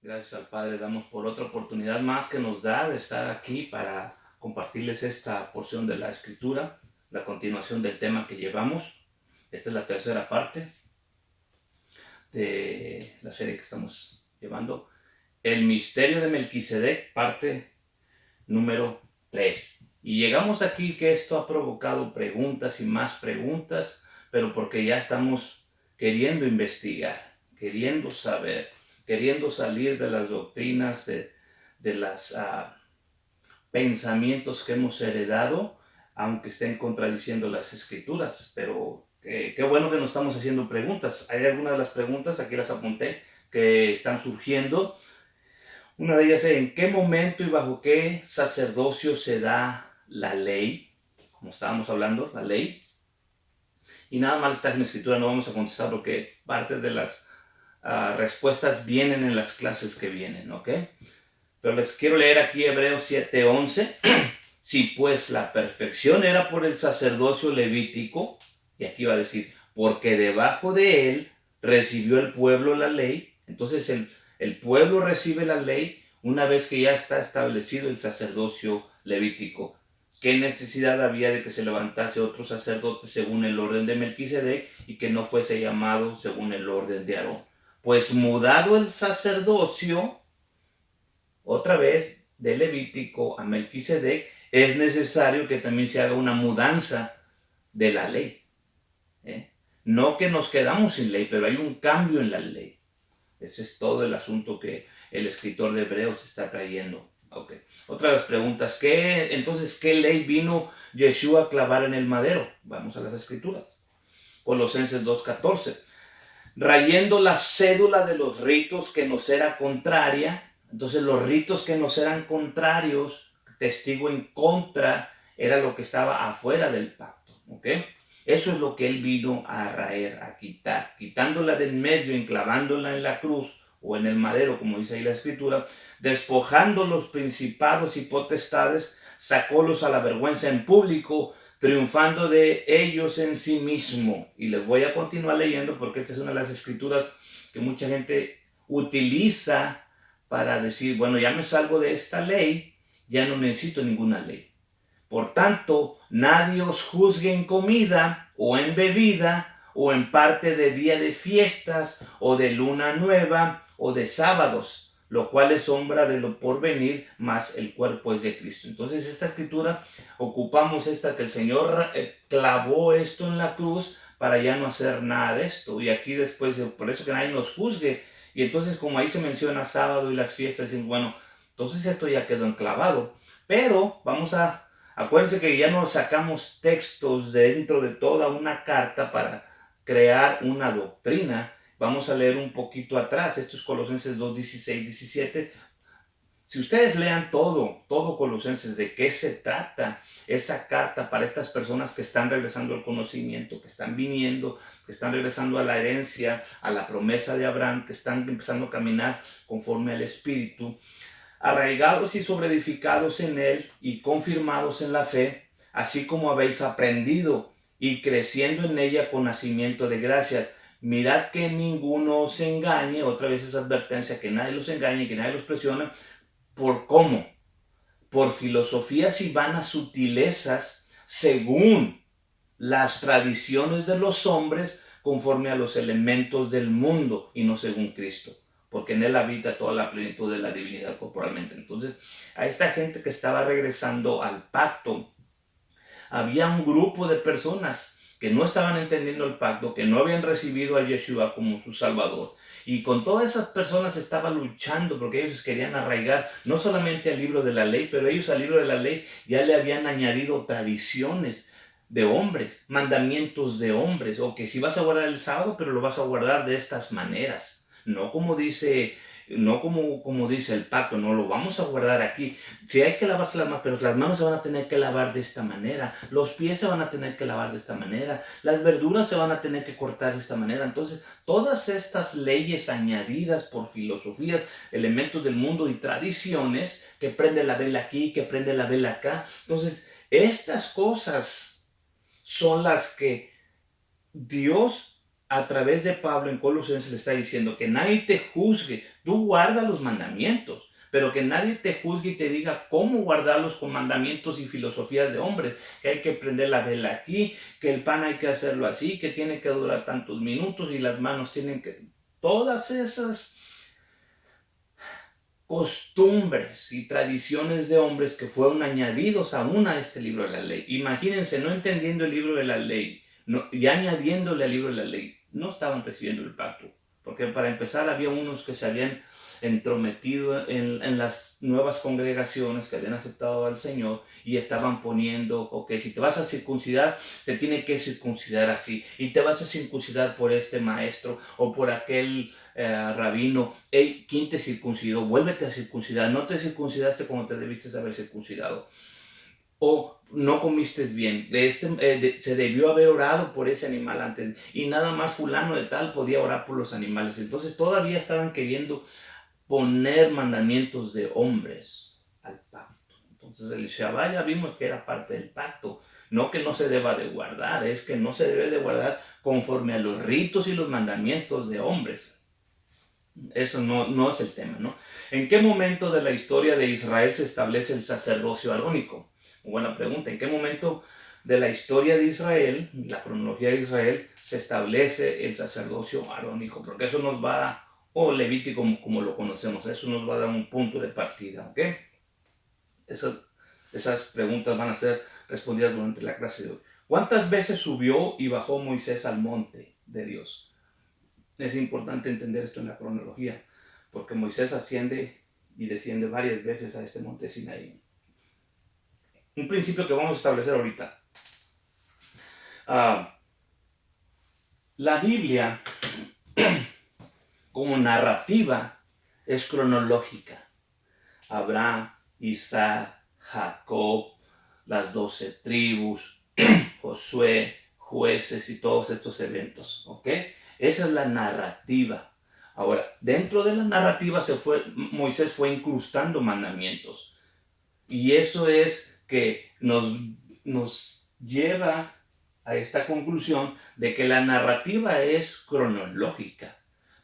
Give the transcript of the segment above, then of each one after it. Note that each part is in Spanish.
Gracias al Padre damos por otra oportunidad más que nos da de estar aquí para compartirles esta porción de la Escritura, la continuación del tema que llevamos. Esta es la tercera parte de la serie que estamos llevando. El misterio de Melquisedec, parte número 3. Y llegamos aquí que esto ha provocado preguntas y más preguntas, pero porque ya estamos queriendo investigar, queriendo saber, queriendo salir de las doctrinas, de los pensamientos que hemos heredado, aunque estén contradiciendo las escrituras. Pero qué bueno que nos estamos haciendo preguntas. Hay algunas de las preguntas, aquí las apunté, que están surgiendo. Una de ellas es: ¿en qué momento y bajo qué sacerdocio se da la ley? Como estábamos hablando, la ley. Y nada más está en la escritura, no vamos a contestar porque parte de las respuestas vienen en las clases que vienen, ¿ok? Pero les quiero leer aquí Hebreos 7:11. Si pues la perfección era por el sacerdocio levítico, y aquí va a decir, porque debajo de él recibió el pueblo la ley. Entonces el pueblo recibe la ley una vez que ya está establecido el sacerdocio levítico. ¿Qué necesidad había de que se levantase otro sacerdote según el orden de Melquisedec y que no fuese llamado según el orden de Aarón? Pues mudado el sacerdocio, otra vez de Levítico a Melquisedec, es necesario que también se haga una mudanza de la ley. No que nos quedamos sin ley, pero hay un cambio en la ley. Ese es todo el asunto que el escritor de Hebreos está trayendo. Okay. Otra de las preguntas: entonces, ¿qué ley vino Yeshua a clavar en el madero? Vamos a las escrituras. Colosenses 2:14. Rayendo la cédula de los ritos que nos era contraria. Entonces los ritos que nos eran contrarios, testigo en contra, era lo que estaba afuera del pacto. ¿Ok? Eso es lo que él vino a raer, a quitar, quitándola del medio, enclavándola en la cruz o en el madero, como dice ahí la escritura, despojando los principados y potestades, sacólos a la vergüenza en público, triunfando de ellos en sí mismo. Y les voy a continuar leyendo porque esta es una de las escrituras que mucha gente utiliza para decir, bueno, ya me salgo de esta ley, ya no necesito ninguna ley. Por tanto, nadie os juzgue en comida o en bebida o en parte de día de fiestas o de luna nueva o de sábados, lo cual es sombra de lo por venir, mas el cuerpo es de Cristo. Entonces esta escritura, ocupamos esta que el Señor clavó esto en la cruz para ya no hacer nada de esto. Y aquí después, por eso que nadie nos juzgue. Y entonces, como ahí se menciona sábado y las fiestas, bueno, entonces esto ya quedó enclavado. Pero acuérdense que ya no sacamos textos dentro de toda una carta para crear una doctrina. Vamos a leer un poquito atrás. Esto es Colosenses 2, 16, 17. Si ustedes lean todo Colosenses, de qué se trata esa carta para estas personas que están regresando al conocimiento, que están viniendo, que están regresando a la herencia, a la promesa de Abraham, que están empezando a caminar conforme al Espíritu, arraigados y sobreedificados en él y confirmados en la fe, así como habéis aprendido y creciendo en ella con nacimiento de gracia. Mirad que ninguno os engañe, otra vez esa advertencia, que nadie los engañe, que nadie los presione. ¿Por cómo? Por filosofías y vanas sutilezas, según las tradiciones de los hombres, conforme a los elementos del mundo y no según Cristo, porque en él habita toda la plenitud de la divinidad corporalmente. Entonces, a esta gente que estaba regresando al pacto, había un grupo de personas que no estaban entendiendo el pacto, que no habían recibido a Yeshua como su Salvador. Y con todas esas personas estaba luchando porque ellos querían arraigar no solamente al libro de la ley, pero ellos al libro de la ley ya le habían añadido tradiciones de hombres, mandamientos de hombres, o que si vas a guardar el sábado, pero lo vas a guardar de estas maneras, no como dice el pacto, no lo vamos a guardar aquí. Si hay que lavarse las manos, pero las manos se van a tener que lavar de esta manera, los pies se van a tener que lavar de esta manera, las verduras se van a tener que cortar de esta manera. Entonces, todas estas leyes añadidas por filosofías, elementos del mundo y tradiciones, que prende la vela aquí, que prende la vela acá. Entonces, estas cosas son las que Dios a través de Pablo en Colosenses le está diciendo que nadie te juzgue, tú guarda los mandamientos, pero que nadie te juzgue y te diga cómo guardarlos con mandamientos y filosofías de hombres, que hay que prender la vela aquí, que el pan hay que hacerlo así, que tiene que durar tantos minutos y las manos tienen que... Todas esas costumbres y tradiciones de hombres que fueron añadidos aún a este libro de la ley. Imagínense, no entendiendo el libro de la ley, y añadiéndole al libro de la ley, no estaban recibiendo el pacto. Porque para empezar había unos que se habían entrometido en las nuevas congregaciones que habían aceptado al Señor y estaban poniendo, ok, si te vas a circuncidar, se tiene que circuncidar así, y te vas a circuncidar por este maestro o por aquel rabino. Hey, ¿quién te circuncidó? Vuélvete a circuncidar, no te circuncidaste como te debiste haber circuncidado, o no comiste bien, se debió haber orado por ese animal antes, y nada más fulano de tal podía orar por los animales. Entonces todavía estaban queriendo poner mandamientos de hombres al pacto. Entonces el Shabbat ya vimos que era parte del pacto. No que no se deba de guardar, es que no se debe de guardar conforme a los ritos y los mandamientos de hombres. Eso no es el tema, ¿no? ¿En qué momento de la historia de Israel se establece el sacerdocio arónico? Buena pregunta. ¿En qué momento de la historia de Israel, la cronología de Israel, se establece el sacerdocio arónico? Porque eso nos va a, o Levítico como lo conocemos, eso nos va a dar un punto de partida, ¿ok? Esas preguntas van a ser respondidas durante la clase de hoy. ¿Cuántas veces subió y bajó Moisés al monte de Dios? Es importante entender esto en la cronología, porque Moisés asciende y desciende varias veces a este monte Sinaí. Un principio que vamos a establecer ahorita. La Biblia, como narrativa, es cronológica. Abraham, Isaac, Jacob, las 12 tribus, Josué, jueces y todos estos eventos, ¿ok? Esa es la narrativa. Ahora, dentro de la narrativa Moisés fue incrustando mandamientos. Y eso es que nos lleva a esta conclusión de que la narrativa es cronológica,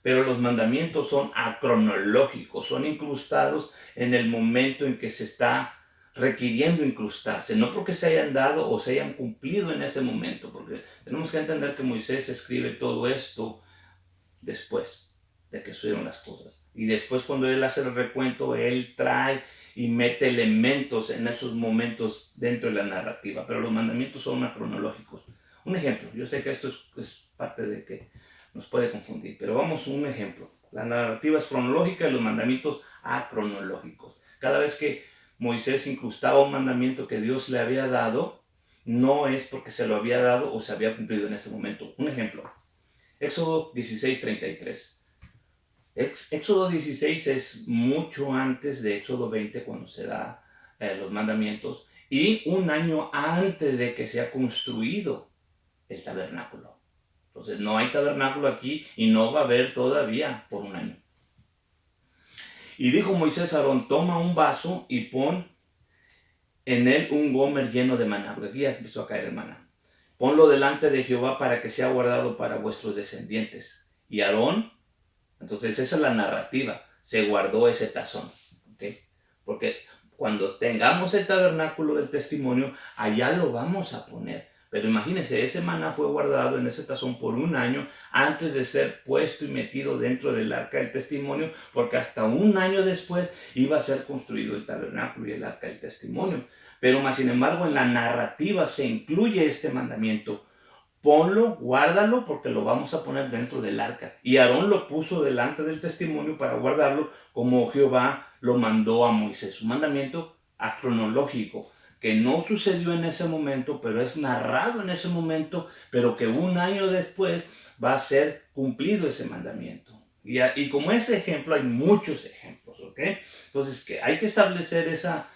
pero los mandamientos son acronológicos, son incrustados en el momento en que se está requiriendo incrustarse, no porque se hayan dado o se hayan cumplido en ese momento, porque tenemos que entender que Moisés escribe todo esto después de que sucedieron las cosas. Y después, cuando él hace el recuento, él trae y mete elementos en esos momentos dentro de la narrativa, pero los mandamientos son acronológicos. Un ejemplo, yo sé que esto es parte de que nos puede confundir, pero vamos a un ejemplo. La narrativa es cronológica y los mandamientos acronológicos. Cada vez que Moisés incrustaba un mandamiento que Dios le había dado, no es porque se lo había dado o se había cumplido en ese momento. Un ejemplo, Éxodo 16:33. Éxodo 16 es mucho antes de Éxodo 20, cuando se da los mandamientos, y un año antes de que sea construido el tabernáculo. Entonces no hay tabernáculo aquí y no va a haber todavía por un año. Y dijo Moisés a Aarón: toma un vaso y pon en él un gomer lleno de maná, porque aquí ya empezó a caer el maná. Ponlo delante de Jehová para que sea guardado para vuestros descendientes. Y Aarón, entonces esa es la narrativa, se guardó ese tazón, ¿ok? Porque cuando tengamos el tabernáculo del testimonio, allá lo vamos a poner. Pero imagínense, ese maná fue guardado en ese tazón por un año antes de ser puesto y metido dentro del arca del testimonio, porque hasta un año después iba a ser construido el tabernáculo y el arca del testimonio. Pero más sin embargo, en la narrativa se incluye este mandamiento: ponlo, guárdalo, porque lo vamos a poner dentro del arca. Y Aarón lo puso delante del testimonio para guardarlo, como Jehová lo mandó a Moisés. Un mandamiento acronológico, que no sucedió en ese momento, pero es narrado en ese momento, pero que un año después va a ser cumplido ese mandamiento. Y como ese ejemplo, hay muchos ejemplos, ¿ok? Entonces, que hay que establecer esa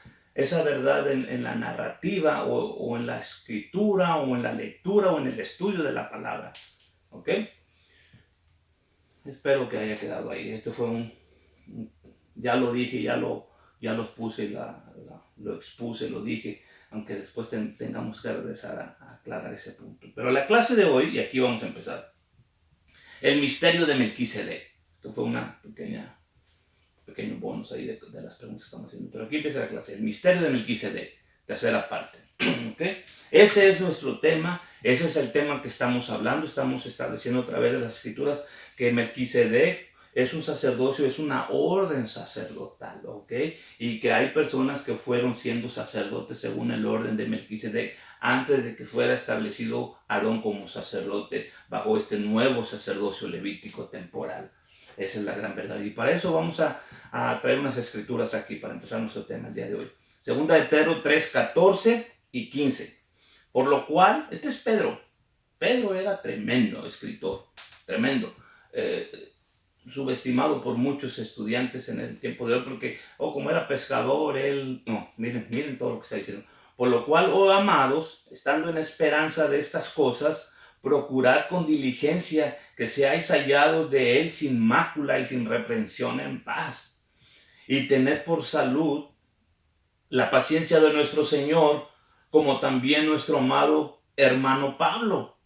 verdad en la narrativa o en la escritura o en la lectura o en el estudio de la palabra. ¿Ok? Espero que haya quedado ahí. Este fue ya lo dije, ya lo puse, lo expuse, lo dije, aunque después tengamos que regresar a aclarar ese punto. Pero la clase de hoy, y aquí vamos a empezar. El misterio de Melquisedec. Esto fue pequeño bonus ahí de las preguntas que estamos haciendo. Pero aquí empieza la clase. El misterio de Melquisedec, tercera parte. ¿Okay? Ese es nuestro tema. Ese es el tema que estamos hablando. Estamos estableciendo a través de las escrituras que Melquisedec es un sacerdocio, es una orden sacerdotal, ¿ok? Y que hay personas que fueron siendo sacerdotes según el orden de Melquisedec antes de que fuera establecido Aarón como sacerdote bajo este nuevo sacerdocio levítico temporal. Esa es la gran verdad. Y para eso vamos a traer unas escrituras aquí para empezar nuestro tema el día de hoy. Segunda de Pedro 3, 14 y 15. Por lo cual, este es Pedro. Pedro era tremendo escritor, tremendo. Subestimado por muchos estudiantes en el tiempo de hoy, porque, como era pescador, él, no, miren todo lo que está diciendo. Por lo cual, amados, estando en esperanza de estas cosas, procurad con diligencia que seáis hallados de él sin mácula y sin reprensión en paz. Y tened por salud la paciencia de nuestro Señor, como también nuestro amado hermano Pablo,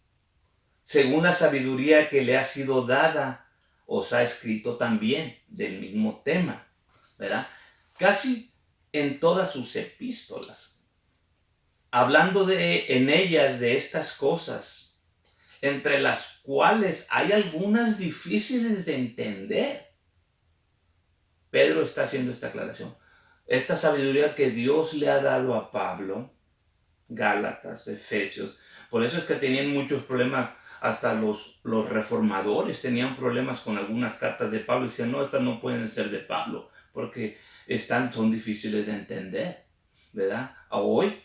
según la sabiduría que le ha sido dada, os ha escrito también del mismo tema, ¿verdad? Casi en todas sus epístolas, hablando en ellas de estas cosas, entre las cuales hay algunas difíciles de entender. Pedro está haciendo esta aclaración. Esta sabiduría que Dios le ha dado a Pablo, Gálatas, Efesios, por eso es que tenían muchos problemas. Hasta los reformadores tenían problemas con algunas cartas de Pablo y decían, no, estas no pueden ser de Pablo, porque son difíciles de entender, ¿verdad? Hoy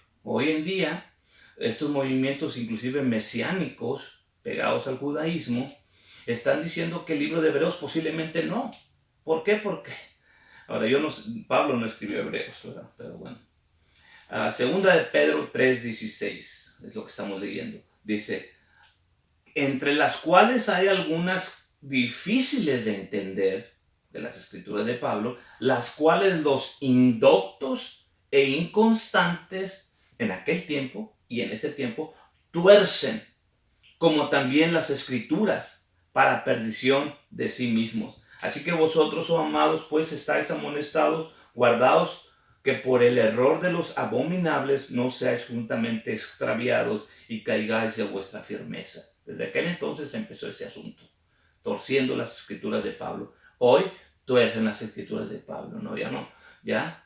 en día, estos movimientos inclusive mesiánicos, pegados al judaísmo, están diciendo que el libro de Hebreos posiblemente no. ¿Por qué? Porque, ahora Pablo no escribió Hebreos, ¿verdad? Pero bueno. Segunda de Pedro 3:16, es lo que estamos leyendo. Dice, entre las cuales hay algunas difíciles de entender de las escrituras de Pablo, las cuales los indoctos e inconstantes en aquel tiempo y en este tiempo tuercen, como también las escrituras, para perdición de sí mismos. Así que vosotros, amados, pues estáis amonestados, guardaos, que por el error de los abominables no seáis juntamente extraviados y caigáis de vuestra firmeza. Desde aquel entonces empezó este asunto, torciendo las escrituras de Pablo. Hoy tuercen las escrituras de Pablo, ¿no? Ya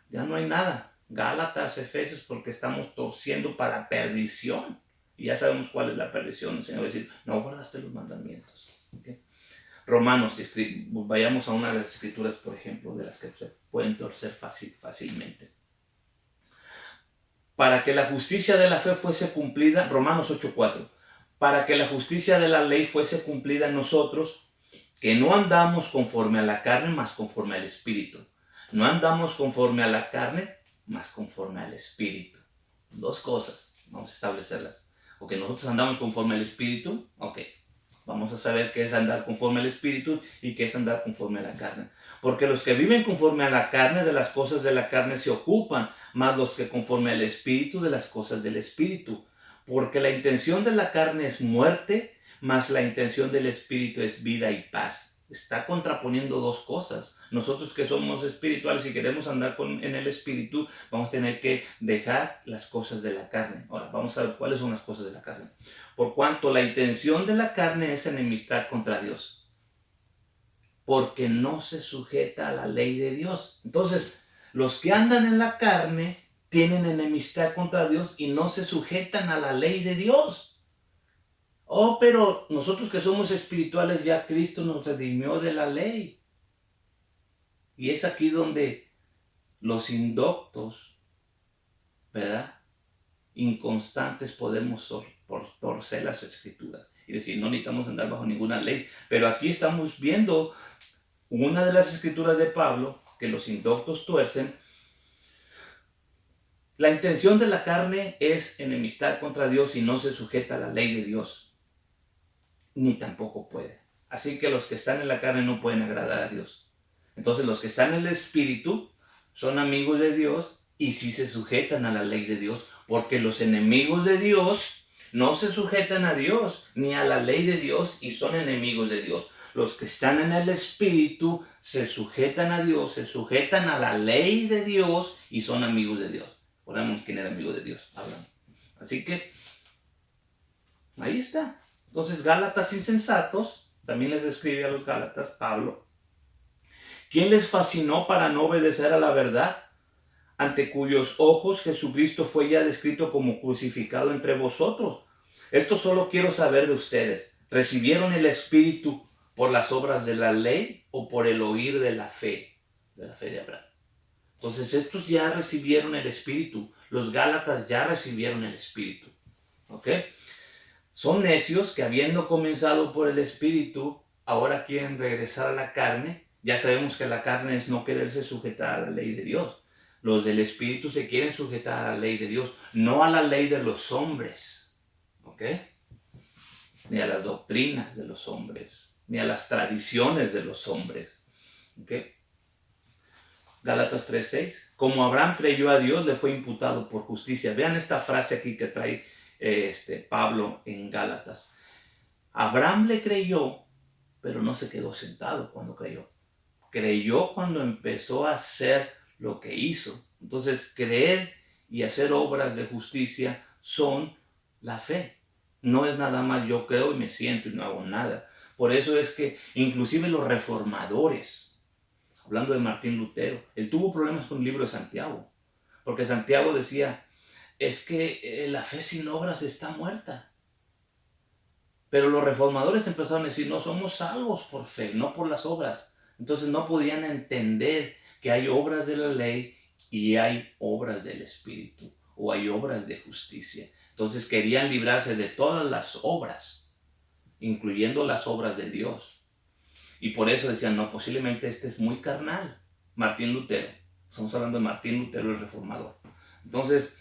no hay nada. Gálatas, Efesios, porque estamos torciendo para perdición. Y ya sabemos cuál es la perdición. El Señor va a decir, no guardaste los mandamientos. ¿Okay? Romanos, vayamos a una de las escrituras, por ejemplo, de las que se pueden torcer fácilmente. Para que la justicia de la fe fuese cumplida, Romanos 8:4, para que la justicia de la ley fuese cumplida en nosotros, que no andamos conforme a la carne, mas conforme al Espíritu. No andamos conforme a la carne, mas conforme al Espíritu. Dos cosas, vamos a establecerlas. Ok, nosotros andamos conforme al Espíritu, ok. Vamos a saber qué es andar conforme al Espíritu y qué es andar conforme a la carne. Porque los que viven conforme a la carne, de las cosas de la carne se ocupan, más los que conforme al Espíritu, de las cosas del Espíritu. Porque la intención de la carne es muerte, mas la intención del Espíritu es vida y paz. Está contraponiendo dos cosas. Nosotros que somos espirituales y queremos andar en el Espíritu, vamos a tener que dejar las cosas de la carne. Ahora, vamos a ver cuáles son las cosas de la carne. Por cuanto la intención de la carne es enemistad contra Dios, porque no se sujeta a la ley de Dios. Entonces, los que andan en la carne tienen enemistad contra Dios y no se sujetan a la ley de Dios. Pero nosotros que somos espirituales, ya Cristo nos redimió de la ley. Y es aquí donde los indoctos, ¿verdad?, inconstantes, podemos torcer las escrituras y decir, no necesitamos andar bajo ninguna ley. Pero aquí estamos viendo una de las escrituras de Pablo que los indoctos tuercen. La intención de la carne es enemistad contra Dios y no se sujeta a la ley de Dios, ni tampoco puede. Así que los que están en la carne no pueden agradar a Dios. Entonces los que están en el Espíritu son amigos de Dios y sí se sujetan a la ley de Dios, porque los enemigos de Dios no se sujetan a Dios ni a la ley de Dios y son enemigos de Dios. Los que están en el Espíritu se sujetan a Dios, se sujetan a la ley de Dios y son amigos de Dios. Recordemos quién era amigo de Dios. Abraham. Así que ahí está. Entonces, Gálatas insensatos, también les escribe a los Gálatas Pablo. ¿Quién les fascinó para no obedecer a la verdad? Ante cuyos ojos Jesucristo fue ya descrito como crucificado entre vosotros. Esto solo quiero saber de ustedes. ¿Recibieron el Espíritu por las obras de la ley o por el oír de la fe de Abraham? Entonces estos ya recibieron el Espíritu. Los Gálatas ya recibieron el Espíritu. ¿Ok? Son necios que habiendo comenzado por el Espíritu, ahora quieren regresar a la carne. Ya sabemos que la carne es no quererse sujetar a la ley de Dios. Los del Espíritu se quieren sujetar a la ley de Dios, no a la ley de los hombres. ¿Ok? Ni a las doctrinas de los hombres, ni a las tradiciones de los hombres. ¿Ok? Gálatas 3:6. Como Abraham creyó a Dios, le fue imputado por justicia. Vean esta frase aquí que trae Pablo en Gálatas. Abraham le creyó, pero no se quedó sentado cuando creyó. Creyó cuando empezó a hacer lo que hizo. Entonces, creer y hacer obras de justicia son la fe. No es nada más yo creo y me siento y no hago nada. Por eso es que inclusive los reformadores, hablando de Martín Lutero, él tuvo problemas con el libro de Santiago. Porque Santiago decía, es que la fe sin obras está muerta. Pero los reformadores empezaron a decir, no, somos salvos por fe, no por las obras. Entonces no podían entender que hay obras de la ley y hay obras del Espíritu, o hay obras de justicia. Entonces querían librarse de todas las obras, incluyendo las obras de Dios. Y por eso decían, no, posiblemente este es muy carnal. Martín Lutero. Estamos hablando de Martín Lutero, el reformador. Entonces,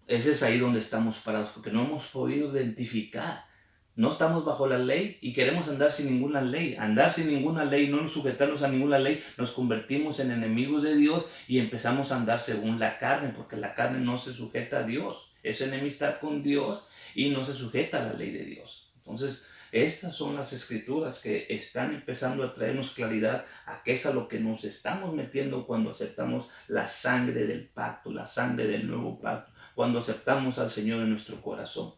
ese es ahí donde estamos parados, porque no hemos podido identificar. No estamos bajo la ley y queremos andar sin ninguna ley. Andar sin ninguna ley, no nos sujetarnos a ninguna ley, nos convertimos en enemigos de Dios y empezamos a andar según la carne, porque la carne no se sujeta a Dios. Es enemistad con Dios y no se sujeta a la ley de Dios. Entonces, estas son las escrituras que están empezando a traernos claridad a qué es a lo que nos estamos metiendo cuando aceptamos la sangre del pacto, la sangre del nuevo pacto, cuando aceptamos al Señor en nuestro corazón.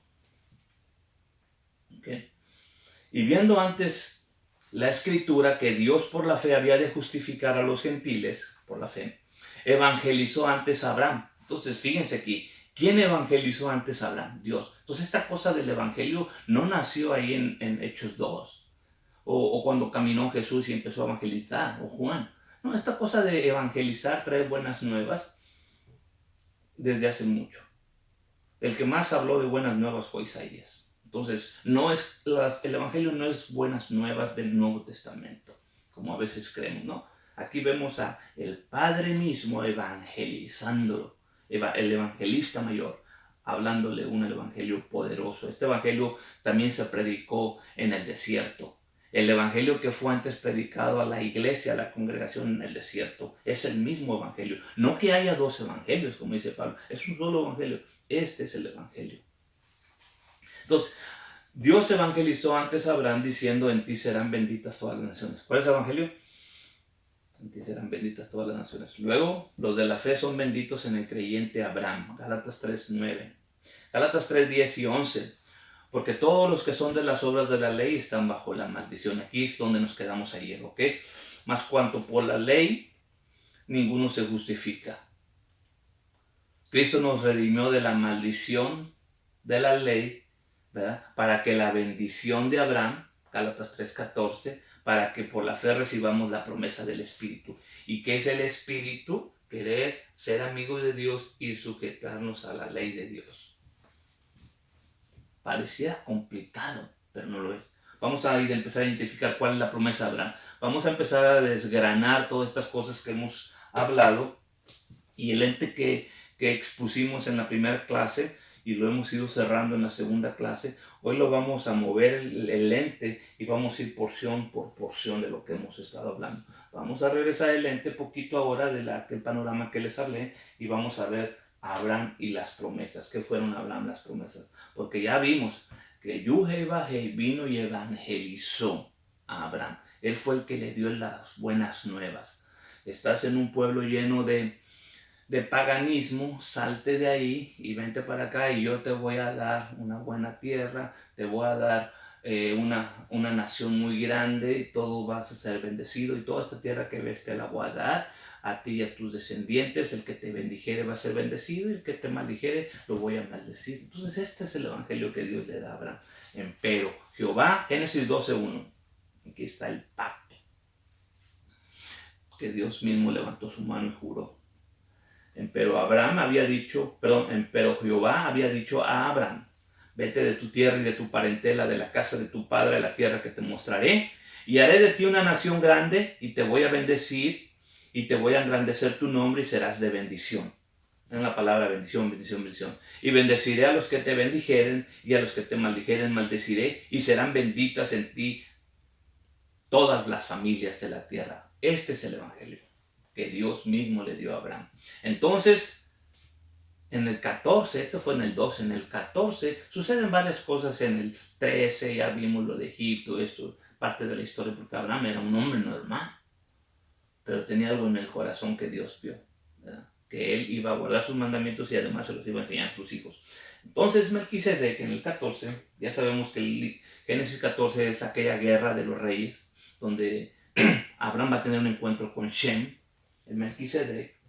¿Okay? Y viendo antes la escritura que Dios por la fe había de justificar a los gentiles, por la fe, evangelizó antes a Abraham. Entonces, fíjense aquí, ¿quién evangelizó antes a Abraham? Dios. Entonces, esta cosa del evangelio no nació ahí en Hechos 2, o cuando caminó Jesús y empezó a evangelizar, o Juan. No, esta cosa de evangelizar, traer buenas nuevas, desde hace mucho. El que más habló de buenas nuevas fue Isaías. Entonces, el Evangelio no es buenas nuevas del Nuevo Testamento, como a veces creemos, ¿no? Aquí vemos a el Padre mismo evangelizándolo, el evangelista mayor, hablándole un evangelio poderoso. Este evangelio también se predicó en el desierto. El evangelio que fue antes predicado a la iglesia, a la congregación en el desierto, es el mismo evangelio. No que haya dos evangelios, como dice Pablo, es un solo evangelio. Este es el evangelio. Entonces, Dios evangelizó antes a Abraham diciendo, en ti serán benditas todas las naciones. ¿Cuál es el evangelio? En ti serán benditas todas las naciones. Luego, los de la fe son benditos en el creyente Abraham. Gálatas 3:9. Gálatas 3:10 y 11. Porque todos los que son de las obras de la ley están bajo la maldición. Aquí es donde nos quedamos ayer, ¿ok? Mas cuanto por la ley, ninguno se justifica. Cristo nos redimió de la maldición de la ley, ¿verdad? Para que la bendición de Abraham, Gálatas 3:14, para que por la fe recibamos la promesa del Espíritu. ¿Y qué es el Espíritu? Querer ser amigos de Dios y sujetarnos a la ley de Dios. Parecía complicado, pero no lo es. Vamos a empezar a identificar cuál es la promesa de Abraham. Vamos a empezar a desgranar todas estas cosas que hemos hablado y el ente que expusimos en la primera clase y lo hemos ido cerrando en la segunda clase. Hoy lo vamos a mover el lente y vamos a ir porción por porción de lo que hemos estado hablando. Vamos a regresar el lente poquito ahora del panorama que les hablé y vamos a ver a Abraham y las promesas. ¿Qué fueron a Abraham las promesas? Porque ya vimos que Yuhei vino y evangelizó a Abraham. Él fue el que le dio las buenas nuevas. Estás en un pueblo lleno de paganismo, salte de ahí y vente para acá y yo te voy a dar una buena tierra, te voy a dar una nación muy grande y todo vas a ser bendecido y toda esta tierra que ves te la voy a dar a ti y a tus descendientes. El que te bendijere va a ser bendecido y el que te maldijere lo voy a maldecir. Entonces este es el evangelio que Dios le da a Abraham. Empero Jehová, Génesis 12:1, aquí está el pacto que Dios mismo levantó su mano y juró. Empero Jehová había dicho a Abraham: vete de tu tierra y de tu parentela, de la casa de tu padre, a la tierra que te mostraré, y haré de ti una nación grande, y te voy a bendecir, y te voy a engrandecer tu nombre, y serás de bendición. En la palabra bendición, bendición, bendición. Y bendeciré a los que te bendijeren, y a los que te maldijeren maldeciré, y serán benditas en ti todas las familias de la tierra. Este es el evangelio que Dios mismo le dio a Abraham. Entonces, en el 14, esto fue en el 12, en el 14 suceden varias cosas. En el 13 ya vimos lo de Egipto, esto parte de la historia, porque Abraham era un hombre normal, pero tenía algo en el corazón que Dios vio, ¿verdad? Que él iba a guardar sus mandamientos y además se los iba a enseñar a sus hijos. Entonces Melquisedec en el 14, ya sabemos que el Génesis 14 es aquella guerra de los reyes, donde Abraham va a tener un encuentro con Shem, el Melquisedec.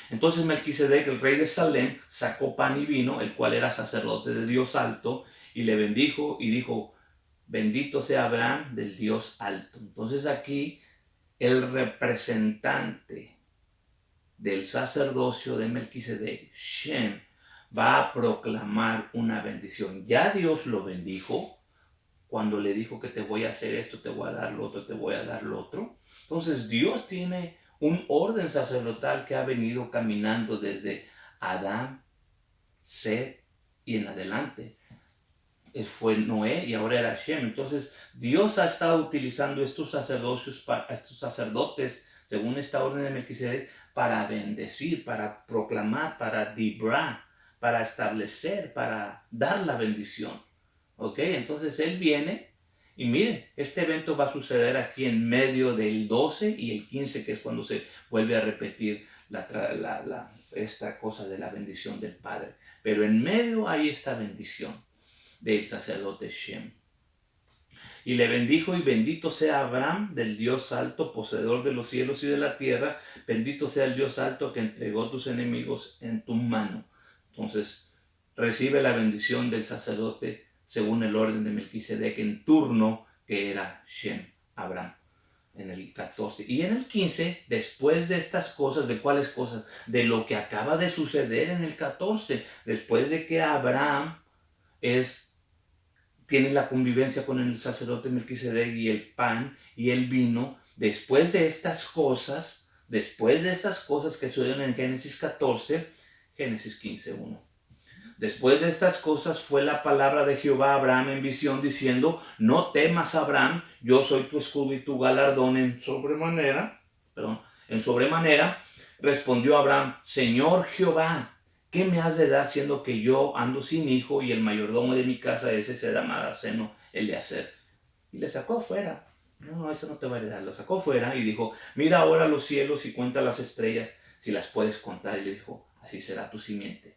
Entonces Melquisedec, el rey de Salem, sacó pan y vino, el cual era sacerdote de Dios alto, y le bendijo y dijo: bendito sea Abraham del Dios alto. Entonces aquí el representante del sacerdocio de Melquisedec, Shem, va a proclamar una bendición. Ya Dios lo bendijo cuando le dijo que te voy a hacer esto, te voy a dar lo otro, te voy a dar lo otro. Entonces Dios tiene un orden sacerdotal que ha venido caminando desde Adán, Set y en adelante. Fue Noé y ahora era Shem. Entonces Dios ha estado utilizando estos sacerdotes, según esta orden de Melquisedec, para bendecir, para proclamar, para dibrar, para establecer, para dar la bendición. ¿Ok? Entonces Él viene y miren, este evento va a suceder aquí en medio del 12 y el 15, que es cuando se vuelve a repetir esta cosa de la bendición del Padre. Pero en medio hay esta bendición del sacerdote Shem. Y le bendijo: y bendito sea Abraham del Dios alto, poseedor de los cielos y de la tierra. Bendito sea el Dios alto que entregó tus enemigos en tu mano. Entonces recibe la bendición del sacerdote según el orden de Melquisedec en turno, que era Shem, Abraham, en el 14. Y en el 15, después de estas cosas, ¿de cuáles cosas? De lo que acaba de suceder en el 14, después de que Abraham tiene la convivencia con el sacerdote Melquisedec y el pan y el vino. Después de estas cosas que suceden en Génesis 14, Génesis 15:1. Después de estas cosas fue la palabra de Jehová a Abraham en visión, diciendo: no temas, Abraham, yo soy tu escudo y tu galardón. En sobremanera respondió Abraham: Señor Jehová, ¿qué me has de dar, siendo que yo ando sin hijo y el mayordomo de mi casa ese será Damaseno Eliezer? Y le sacó afuera. No, eso no te va a heredar. Lo sacó fuera y dijo: mira ahora los cielos y cuenta las estrellas, si las puedes contar. Y le dijo: así será tu simiente.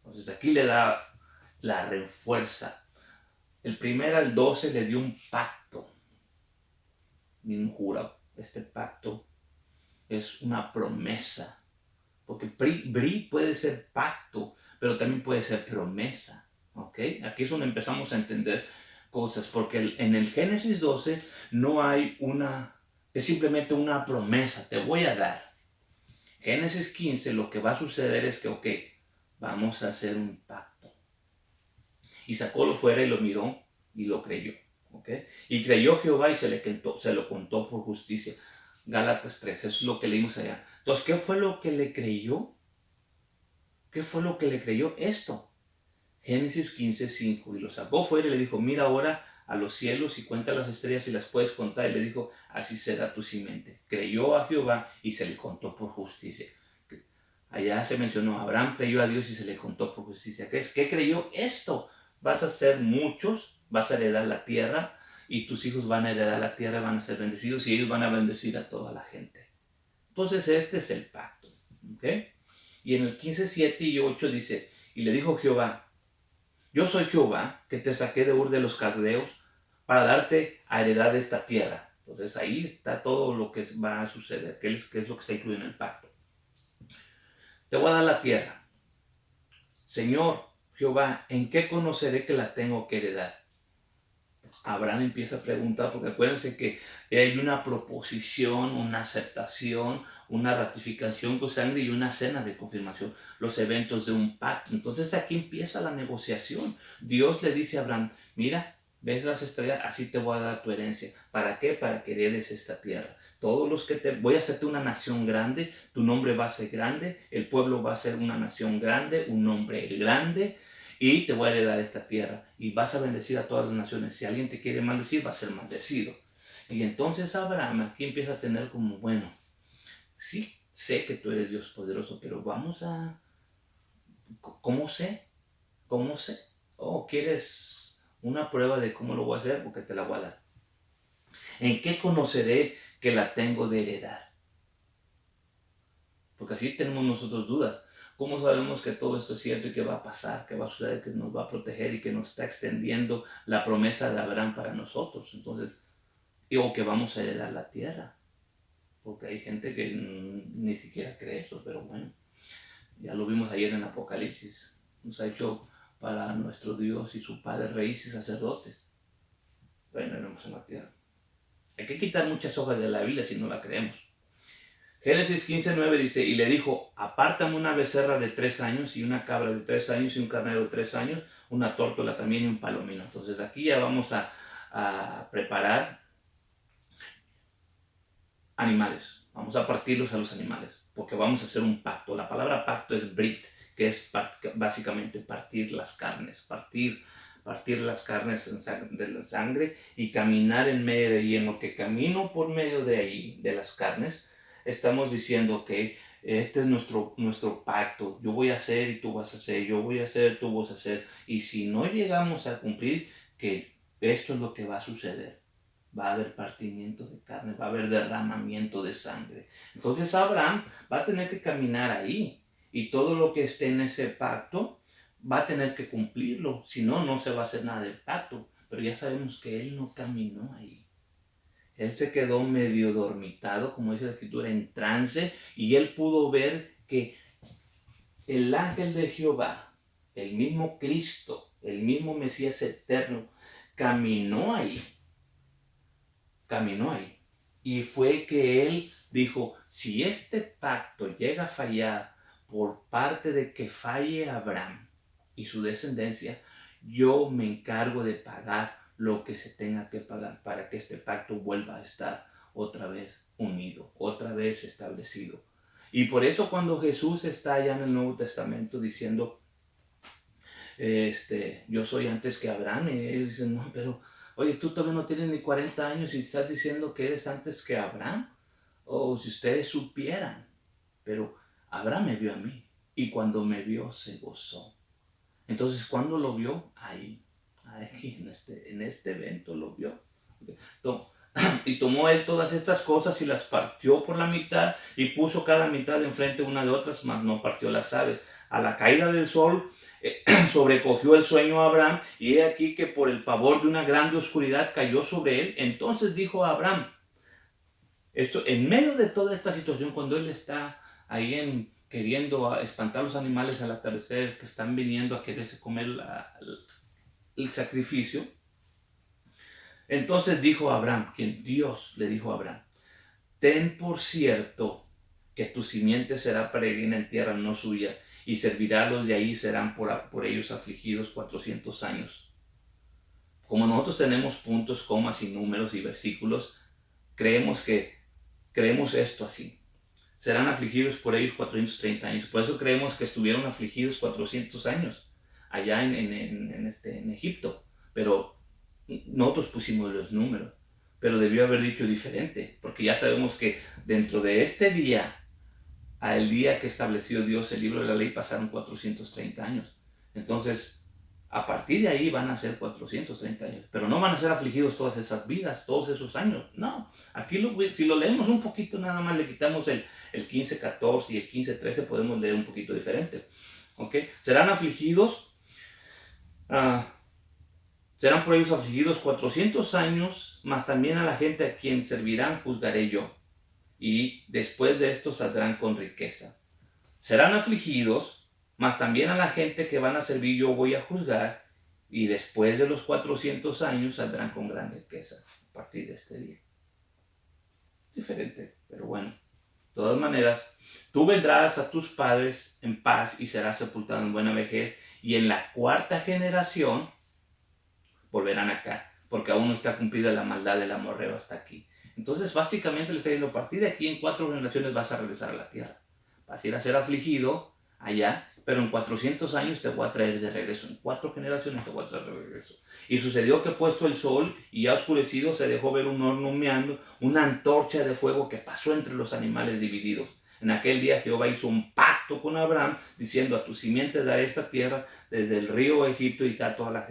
Entonces aquí le da la refuerza. El 1 al 12 le dio un pacto, un jurado. Este pacto es una promesa. Porque bri puede ser pacto, pero también puede ser promesa. ¿Ok? Aquí es donde empezamos a entender cosas. Porque en el Génesis 12 no hay es simplemente una promesa. Te voy a dar. Génesis 15 lo que va a suceder es que, ok, vamos a hacer un pacto. Y sacólo fuera y lo miró y lo creyó. ¿Ok? Y creyó Jehová y se lo contó por justicia. Gálatas 3, eso es lo que leímos allá. Entonces, ¿qué fue lo que le creyó? ¿Qué fue lo que le creyó? Esto. Génesis 15:5. Y lo sacó fuera y le dijo: mira ahora a los cielos y cuenta las estrellas y las puedes contar. Y le dijo: así será tu simiente. Creyó a Jehová y se le contó por justicia. Allá se mencionó, Abraham creyó a Dios y se le contó por justicia. ¿Qué creyó? Esto. Vas a ser muchos, vas a heredar la tierra y tus hijos van a heredar la tierra, van a ser bendecidos y ellos van a bendecir a toda la gente. Entonces este es el pacto. ¿Okay? Y en el 15, 7 y 8 dice, y le dijo Jehová, yo soy Jehová que te saqué de Ur de los Caldeos para darte a heredar esta tierra. Entonces ahí está todo lo que va a suceder, que es lo que está incluido en el pacto. Te voy a dar la tierra. Señor Jehová, ¿en qué conoceré que la tengo que heredar? Abraham empieza a preguntar, porque acuérdense que hay una proposición, una aceptación, una ratificación con sangre y una cena de confirmación, los eventos de un pacto. Entonces aquí empieza la negociación. Dios le dice a Abraham, mira, ves las estrellas, así te voy a dar tu herencia. ¿Para qué? Para que heredes esta tierra. Todos los que voy a hacerte una nación grande, tu nombre va a ser grande, el pueblo va a ser una nación grande, un nombre grande, y te voy a heredar esta tierra y vas a bendecir a todas las naciones. Si alguien te quiere maldecir, va a ser maldecido. Y entonces Abraham aquí empieza a tener como, bueno, sí sé que tú eres Dios poderoso, pero vamos a, ¿cómo sé? ¿Cómo sé? Oh, ¿quieres una prueba de cómo lo voy a hacer? Porque te la voy a dar. ¿En qué conoceré que la tengo de heredar? Porque así tenemos nosotros dudas. ¿Cómo sabemos que todo esto es cierto y que va a pasar, que va a suceder, que nos va a proteger y que nos está extendiendo la promesa de Abraham para nosotros? Entonces, o que vamos a heredar la tierra. Porque hay gente que ni siquiera cree eso, pero bueno, ya lo vimos ayer en Apocalipsis. Nos ha hecho para nuestro Dios y su Padre reyes y sacerdotes. Reinaremos en la tierra. Hay que quitar muchas hojas de la Biblia si no la creemos. Génesis 15:9 dice, y le dijo, apártame una becerra de 3 años y una cabra de 3 años y un carnero de 3 años, una tórtola también y un palomino. Entonces aquí ya vamos a preparar animales. Vamos a partirlos a los animales, porque vamos a hacer un pacto. La palabra pacto es brit, que es básicamente partir las carnes, partir las carnes de la sangre y caminar en medio de ahí. En lo que camino por medio de ahí, de las carnes, estamos diciendo que este es nuestro pacto. Yo voy a hacer y tú vas a hacer, yo voy a hacer, tú vas a hacer. Y si no llegamos a cumplir, que esto es lo que va a suceder. Va a haber partimiento de carne, va a haber derramamiento de sangre. Entonces Abraham va a tener que caminar ahí. Y todo lo que esté en ese pacto va a tener que cumplirlo. Si no, no se va a hacer nada del pacto. Pero ya sabemos que él no caminó ahí. Él se quedó medio dormitado, como dice la escritura, en trance, y él pudo ver que el ángel de Jehová, el mismo Cristo, el mismo Mesías eterno, caminó ahí. Y fue que él dijo, si este pacto llega a fallar por parte de que falle Abraham y su descendencia, yo me encargo de pagar lo que se tenga que pagar para que este pacto vuelva a estar otra vez unido, otra vez establecido. Y por eso cuando Jesús está allá en el Nuevo Testamento diciendo, yo soy antes que Abraham, y ellos dicen, no, pero oye, tú todavía no tienes ni 40 años y estás diciendo que eres antes que Abraham. O si ustedes supieran, pero Abraham me vio a mí y cuando me vio se gozó. Entonces, ¿cuándo lo vio? Ahí en este evento lo vio. Y tomó él todas estas cosas y las partió por la mitad y puso cada mitad enfrente una de otras, mas no partió las aves. A la caída del sol sobrecogió el sueño a Abraham y he aquí que por el pavor de una grande oscuridad cayó sobre él. Entonces dijo a Abraham, esto en medio de toda esta situación, cuando él está ahí queriendo espantar a los animales al atardecer que están viniendo a quererse comer el sacrificio, entonces dijo a Abraham, quien Dios le dijo a Abraham, ten por cierto que tu simiente será peregrina en tierra no suya, y servirá a los de ahí, serán por ellos afligidos 400 años. Como nosotros tenemos puntos, comas y números y versículos, creemos esto así. Serán afligidos por ellos 430 años. Por eso creemos que estuvieron afligidos 400 años allá en Egipto. Pero nosotros pusimos los números. Pero debió haber dicho diferente, porque ya sabemos que dentro de este día al día que estableció Dios el libro de la ley pasaron 430 años. Entonces, a partir de ahí van a ser 430 años. Pero no van a ser afligidos todas esas vidas, todos esos años. No. Aquí si lo leemos un poquito, nada más le quitamos el 15:14 y el 15:13, podemos leer un poquito diferente. ¿Ok? Serán afligidos, serán por ellos afligidos 400 años, mas también a la gente a quien servirán juzgaré yo. Y después de esto saldrán con riqueza. Serán afligidos, mas también a la gente que van a servir yo voy a juzgar, y después de los 400 años saldrán con gran riqueza a partir de este día. Diferente, pero bueno. De todas maneras, tú vendrás a tus padres en paz y serás sepultado en buena vejez, y en la cuarta generación volverán acá, porque aún no está cumplida la maldad del amorreo hasta aquí. Entonces, básicamente le está diciendo, a partir de aquí, en 4 generaciones vas a regresar a la tierra. Vas a ir a ser afligido allá, pero en 400 años te voy a traer de regreso. En 4 generaciones te voy a traer de regreso. Y sucedió que puesto el sol y ya oscurecido, se dejó ver un horno humeando, una antorcha de fuego que pasó entre los animales divididos. En aquel día Jehová hizo un pacto con Abraham, diciendo, a tu simiente daré esta tierra desde el río Egipto y a toda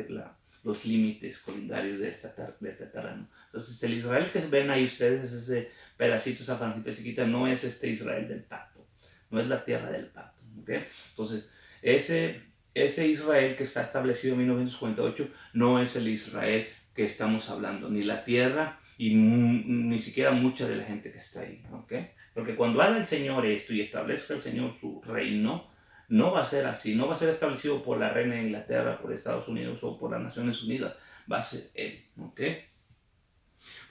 los límites colindarios de este terreno. Entonces, el Israel que ven ahí ustedes, ese pedacito, esa franjita chiquita, no es este Israel del pacto, no es la tierra del pacto. ¿Okay? Entonces, ese Israel que está establecido en 1948 no es el Israel que estamos hablando, ni la tierra y ni siquiera mucha de la gente que está ahí. ¿Okay? Porque cuando haga el Señor esto y establezca el Señor su reino, no va a ser así, no va a ser establecido por la reina de Inglaterra, por Estados Unidos o por las Naciones Unidas, va a ser Él, ¿ok?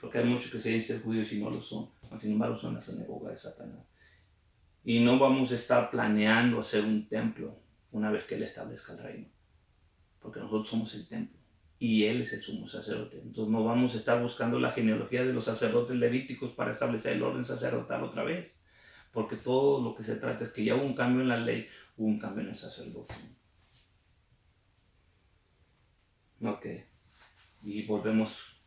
Porque hay muchos que se dicen judíos y no lo son, sin embargo son la sinagoga de Satanás. Y no vamos a estar planeando hacer un templo una vez que Él establezca el reino, porque nosotros somos el templo y Él es el sumo sacerdote. Entonces no vamos a estar buscando la genealogía de los sacerdotes levíticos para establecer el orden sacerdotal otra vez, porque todo lo que se trata es que ya hubo un cambio en la ley, hubo un cambio en el sacerdocio. Ok, y volvemos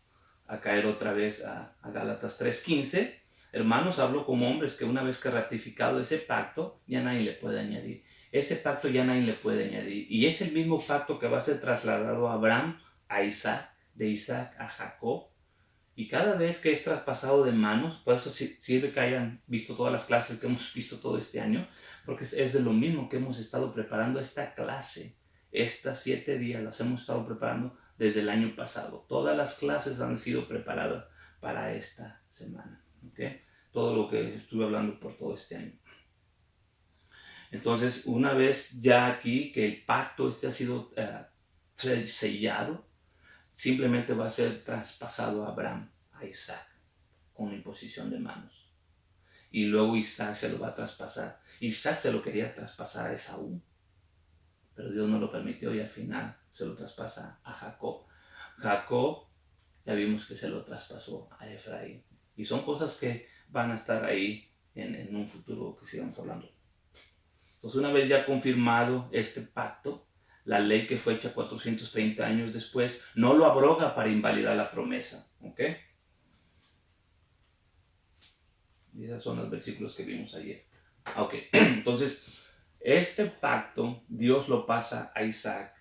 a caer otra vez a Gálatas 3:15. Hermanos, hablo como hombres que una vez que ratificado ese pacto, ya nadie le puede añadir. Ese pacto ya nadie le puede añadir. Y es el mismo pacto que va a ser trasladado a Abraham, a Isaac, de Isaac a Jacob. Y cada vez que es traspasado de manos, por eso sirve que hayan visto todas las clases que hemos visto todo este año, porque es de lo mismo que hemos estado preparando esta clase. Estas 7 días las hemos estado preparando desde el año pasado. Todas las clases han sido preparadas para esta semana. ¿Okay? Todo lo que estuve hablando por todo este año. Entonces, una vez ya aquí que el pacto ha sido sellado, simplemente va a ser traspasado a Abraham, a Isaac, con imposición de manos. Y luego Isaac se lo va a traspasar. Isaac se lo quería traspasar a Esaú, pero Dios no lo permitió y al final se lo traspasa a Jacob. Jacob, ya vimos que se lo traspasó a Efraín. Y son cosas que van a estar ahí en un futuro que sigamos hablando. Entonces, una vez ya confirmado este pacto, la ley que fue hecha 430 años después no lo abroga para invalidar la promesa. ¿Ok? Y esos son los versículos que vimos ayer. Ok, entonces, este pacto Dios lo pasa a Isaac,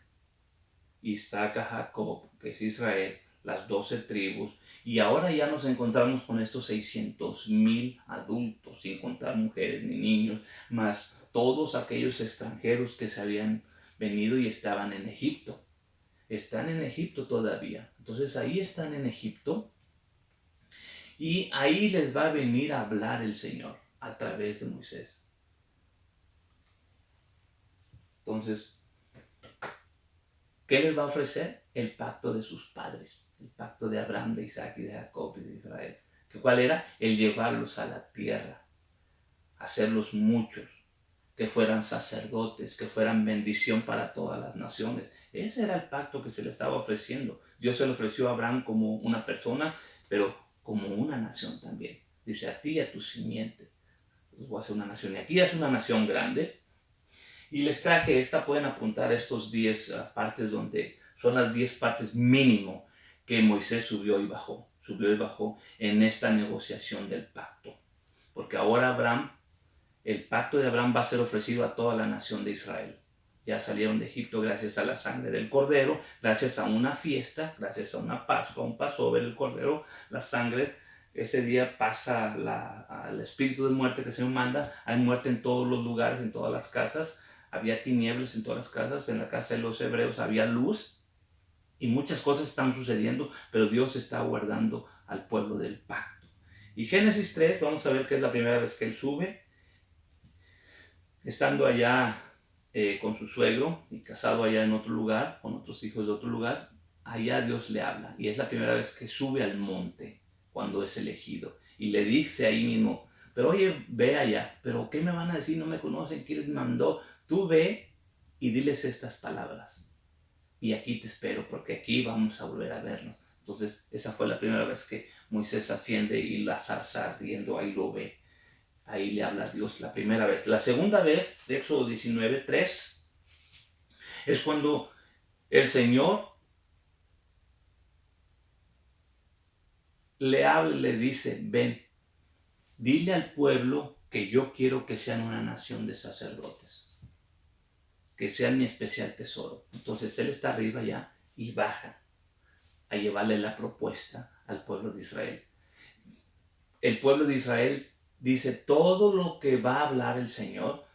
Isaac a Jacob, que es Israel, las 12 tribus, y ahora ya nos encontramos con estos 600,000 adultos, sin contar mujeres ni niños, más todos aquellos extranjeros que se habían venido y estaban en Egipto. Están en Egipto todavía. Entonces ahí están en Egipto y ahí les va a venir a hablar el Señor a través de Moisés. Entonces, ¿qué les va a ofrecer? El pacto de sus padres, el pacto de Abraham, de Isaac y de Jacob y de Israel. ¿Cuál era? El llevarlos a la tierra, hacerlos muchos, que fueran sacerdotes, que fueran bendición para todas las naciones. Ese era el pacto que se le estaba ofreciendo. Dios se lo ofreció a Abraham como una persona, pero como una nación también. Dice, a ti y a tu simiente los voy a hacer una nación. Y aquí es una nación grande. Y les traje esta, pueden apuntar estos 10 partes donde son las 10 partes mínimo que Moisés subió y bajó en esta negociación del pacto. Porque ahora Abraham el pacto de Abraham va a ser ofrecido a toda la nación de Israel. Ya salieron de Egipto gracias a la sangre del cordero, gracias a una fiesta, gracias a una Pascua, un Passover, el cordero, la sangre. Ese día pasa al espíritu de muerte que el Señor manda. Hay muerte en todos los lugares, en todas las casas. Había tinieblas en todas las casas. En la casa de los hebreos había luz. Y muchas cosas están sucediendo, pero Dios está guardando al pueblo del pacto. Y Génesis 3, vamos a ver que es la primera vez que él sube. Estando allá con su suegro y casado allá en otro lugar, con otros hijos de otro lugar, allá Dios le habla. Y es la primera vez que sube al monte cuando es elegido. Y le dice ahí mismo, pero oye, ve allá, pero ¿qué me van a decir? No me conocen, ¿quién les mandó? Tú ve y diles estas palabras. Y aquí te espero, porque aquí vamos a volver a vernos. Entonces, esa fue la primera vez que Moisés asciende y la zarza ardiendo, ahí lo ve. Ahí le habla a Dios la primera vez. La segunda vez, de Éxodo 19:3, es cuando el Señor le habla y le dice, ven, dile al pueblo que yo quiero que sean una nación de sacerdotes, que sean mi especial tesoro. Entonces él está arriba ya y baja a llevarle la propuesta al pueblo de Israel. El pueblo de Israel dice, todo lo que va a hablar el Señor,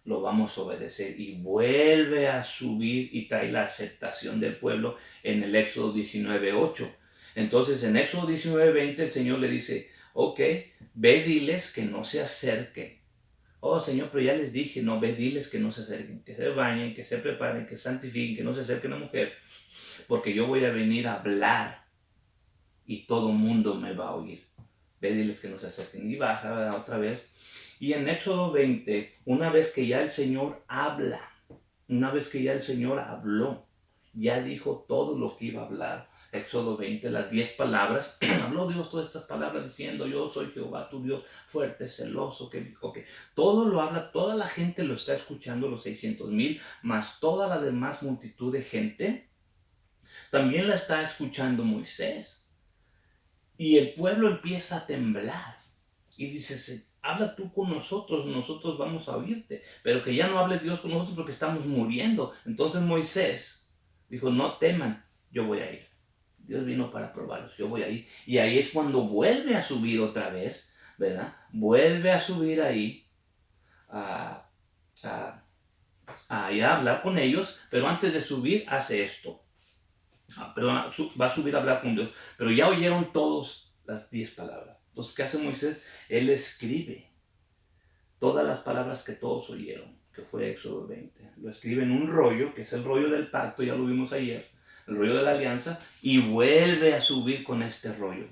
lo vamos a obedecer, y vuelve a subir y trae la aceptación del pueblo en el Éxodo 19:8. Entonces en Éxodo 19:20 el Señor le dice, ok, ve diles que no se acerquen. Oh Señor, pero ya les dije, no, ve diles que no se acerquen, que se bañen, que se preparen, que santifiquen, que no se acerquen a mujer, porque yo voy a venir a hablar y todo mundo me va a oír. Ve diles que no se acerquen. Y baja otra vez. Y en Éxodo 20, una vez que ya el Señor habla, una vez que ya el Señor habló, ya dijo todo lo que iba a hablar. Éxodo 20, las 10 palabras, habló Dios todas estas palabras diciendo, yo soy Jehová tu Dios, fuerte, celoso, que todo lo habla, toda la gente lo está escuchando, los 600,000, más toda la demás multitud de gente, también la está escuchando Moisés. Y el pueblo empieza a temblar. Y dice, habla tú con nosotros, nosotros vamos a oírte. Pero que ya no hable Dios con nosotros porque estamos muriendo. Entonces Moisés dijo, no teman, yo voy a ir. Dios vino para probarlos, yo voy a ir. Y ahí es cuando vuelve a subir otra vez, ¿verdad? Vuelve a subir ahí a, a hablar con ellos, pero antes de subir hace esto. Perdón, va a subir a hablar con Dios. Pero ya oyeron todos las 10 palabras. Entonces, ¿qué hace Moisés? Él escribe todas las palabras que todos oyeron, que fue Éxodo 20. Lo escribe en un rollo, que es el rollo del pacto, ya lo vimos ayer, el rollo de la alianza, y vuelve a subir con este rollo.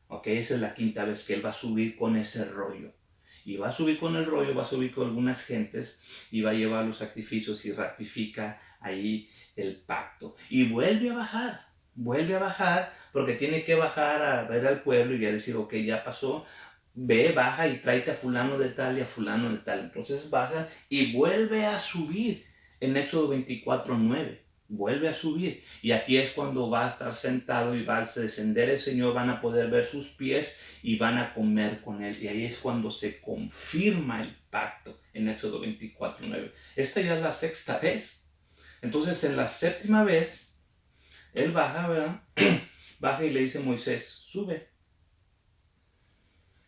Ok, esa es la quinta vez que él va a subir con ese rollo. Y va a subir con el rollo, va a subir con algunas gentes y va a llevar los sacrificios y ratifica ahí el pacto. Y vuelve a bajar, porque tiene que bajar a ver al pueblo y a decir, ok, ya pasó, ve, baja y tráete a fulano de tal y a fulano de tal. Entonces baja y vuelve a subir en Éxodo 24:9. Vuelve a subir. Y aquí es cuando va a estar sentado y va a descender el Señor, van a poder ver sus pies y van a comer con él. Y ahí es cuando se confirma el pacto en Éxodo 24:9. Esta ya es la sexta vez. Entonces en la séptima vez, él baja, ¿verdad? Baja y le dice a Moisés, sube,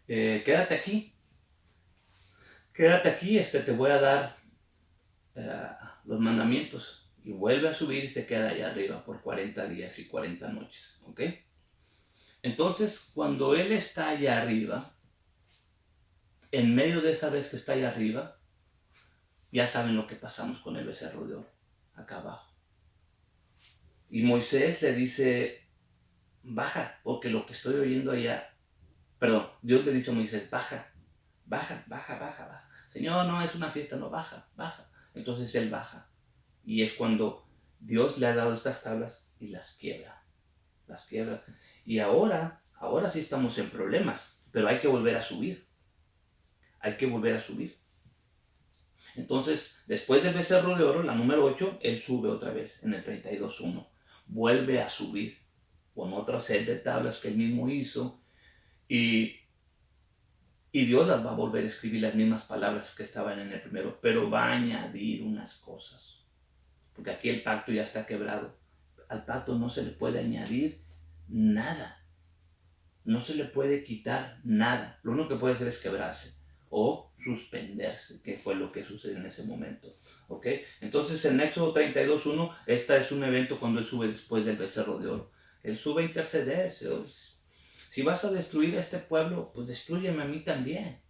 quédate aquí. Quédate aquí, te voy a dar los mandamientos. Y vuelve a subir y se queda allá arriba por 40 días y 40 noches. ¿Ok? Entonces, cuando él está allá arriba, en medio de esa vez que está allá arriba, ya saben lo que pasamos con el becerro de oro, acá abajo. Y Moisés le dice, baja, porque lo que estoy oyendo allá, perdón, Dios le dice a Moisés, baja. Señor, no es una fiesta, no, baja. Entonces él baja. Y es cuando Dios le ha dado estas tablas y las quiebra. Y ahora sí estamos en problemas, pero hay que volver a subir. Entonces, después del becerro de oro, la número 8, él sube otra vez en el 32:1. Vuelve a subir con otra set de tablas que él mismo hizo. Y Y Dios las va a volver a escribir las mismas palabras que estaban en el primero, pero va a añadir unas cosas. Porque aquí el pacto ya está quebrado. Al pacto no se le puede añadir nada. No se le puede quitar nada. Lo único que puede hacer es quebrarse o suspenderse, que fue lo que sucedió en ese momento. ¿Ok? Entonces en Éxodo 32:1, este es un evento cuando él sube después del becerro de oro. Él sube a interceder. Si vas a destruir a este pueblo, pues destrúyeme a mí también.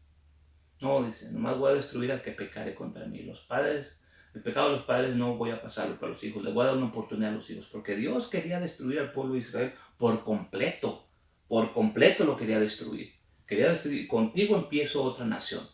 No, dice, nomás voy a destruir al que pecare contra mí. Los padres, el pecado de los padres no voy a pasarlo para los hijos. Le voy a dar una oportunidad a los hijos. Porque Dios quería destruir al pueblo de Israel por completo. Por completo lo quería destruir. Quería destruir. Contigo empiezo otra nación.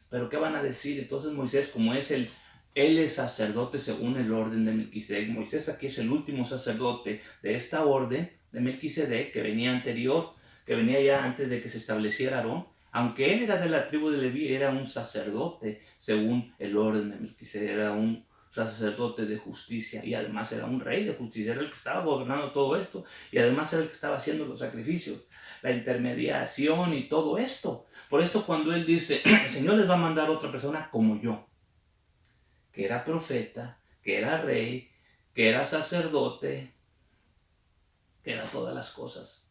Pero ¿qué van a decir? Entonces Moisés, como él es sacerdote según el orden de Melquisedec. Moisés aquí es el último sacerdote de esta orden de Melquisedec que venía anterior, que venía ya antes de que se estableciera Aarón. Aunque él era de la tribu de Leví, era un sacerdote según el orden de Melquisedec, era un sacerdote de justicia y además era un rey de justicia, era el que estaba gobernando todo esto y además era el que estaba haciendo los sacrificios, la intermediación y todo esto. Por eso cuando él dice, el Señor les va a mandar otra persona como yo, que era profeta, que era rey, que era sacerdote, que era todas las cosas.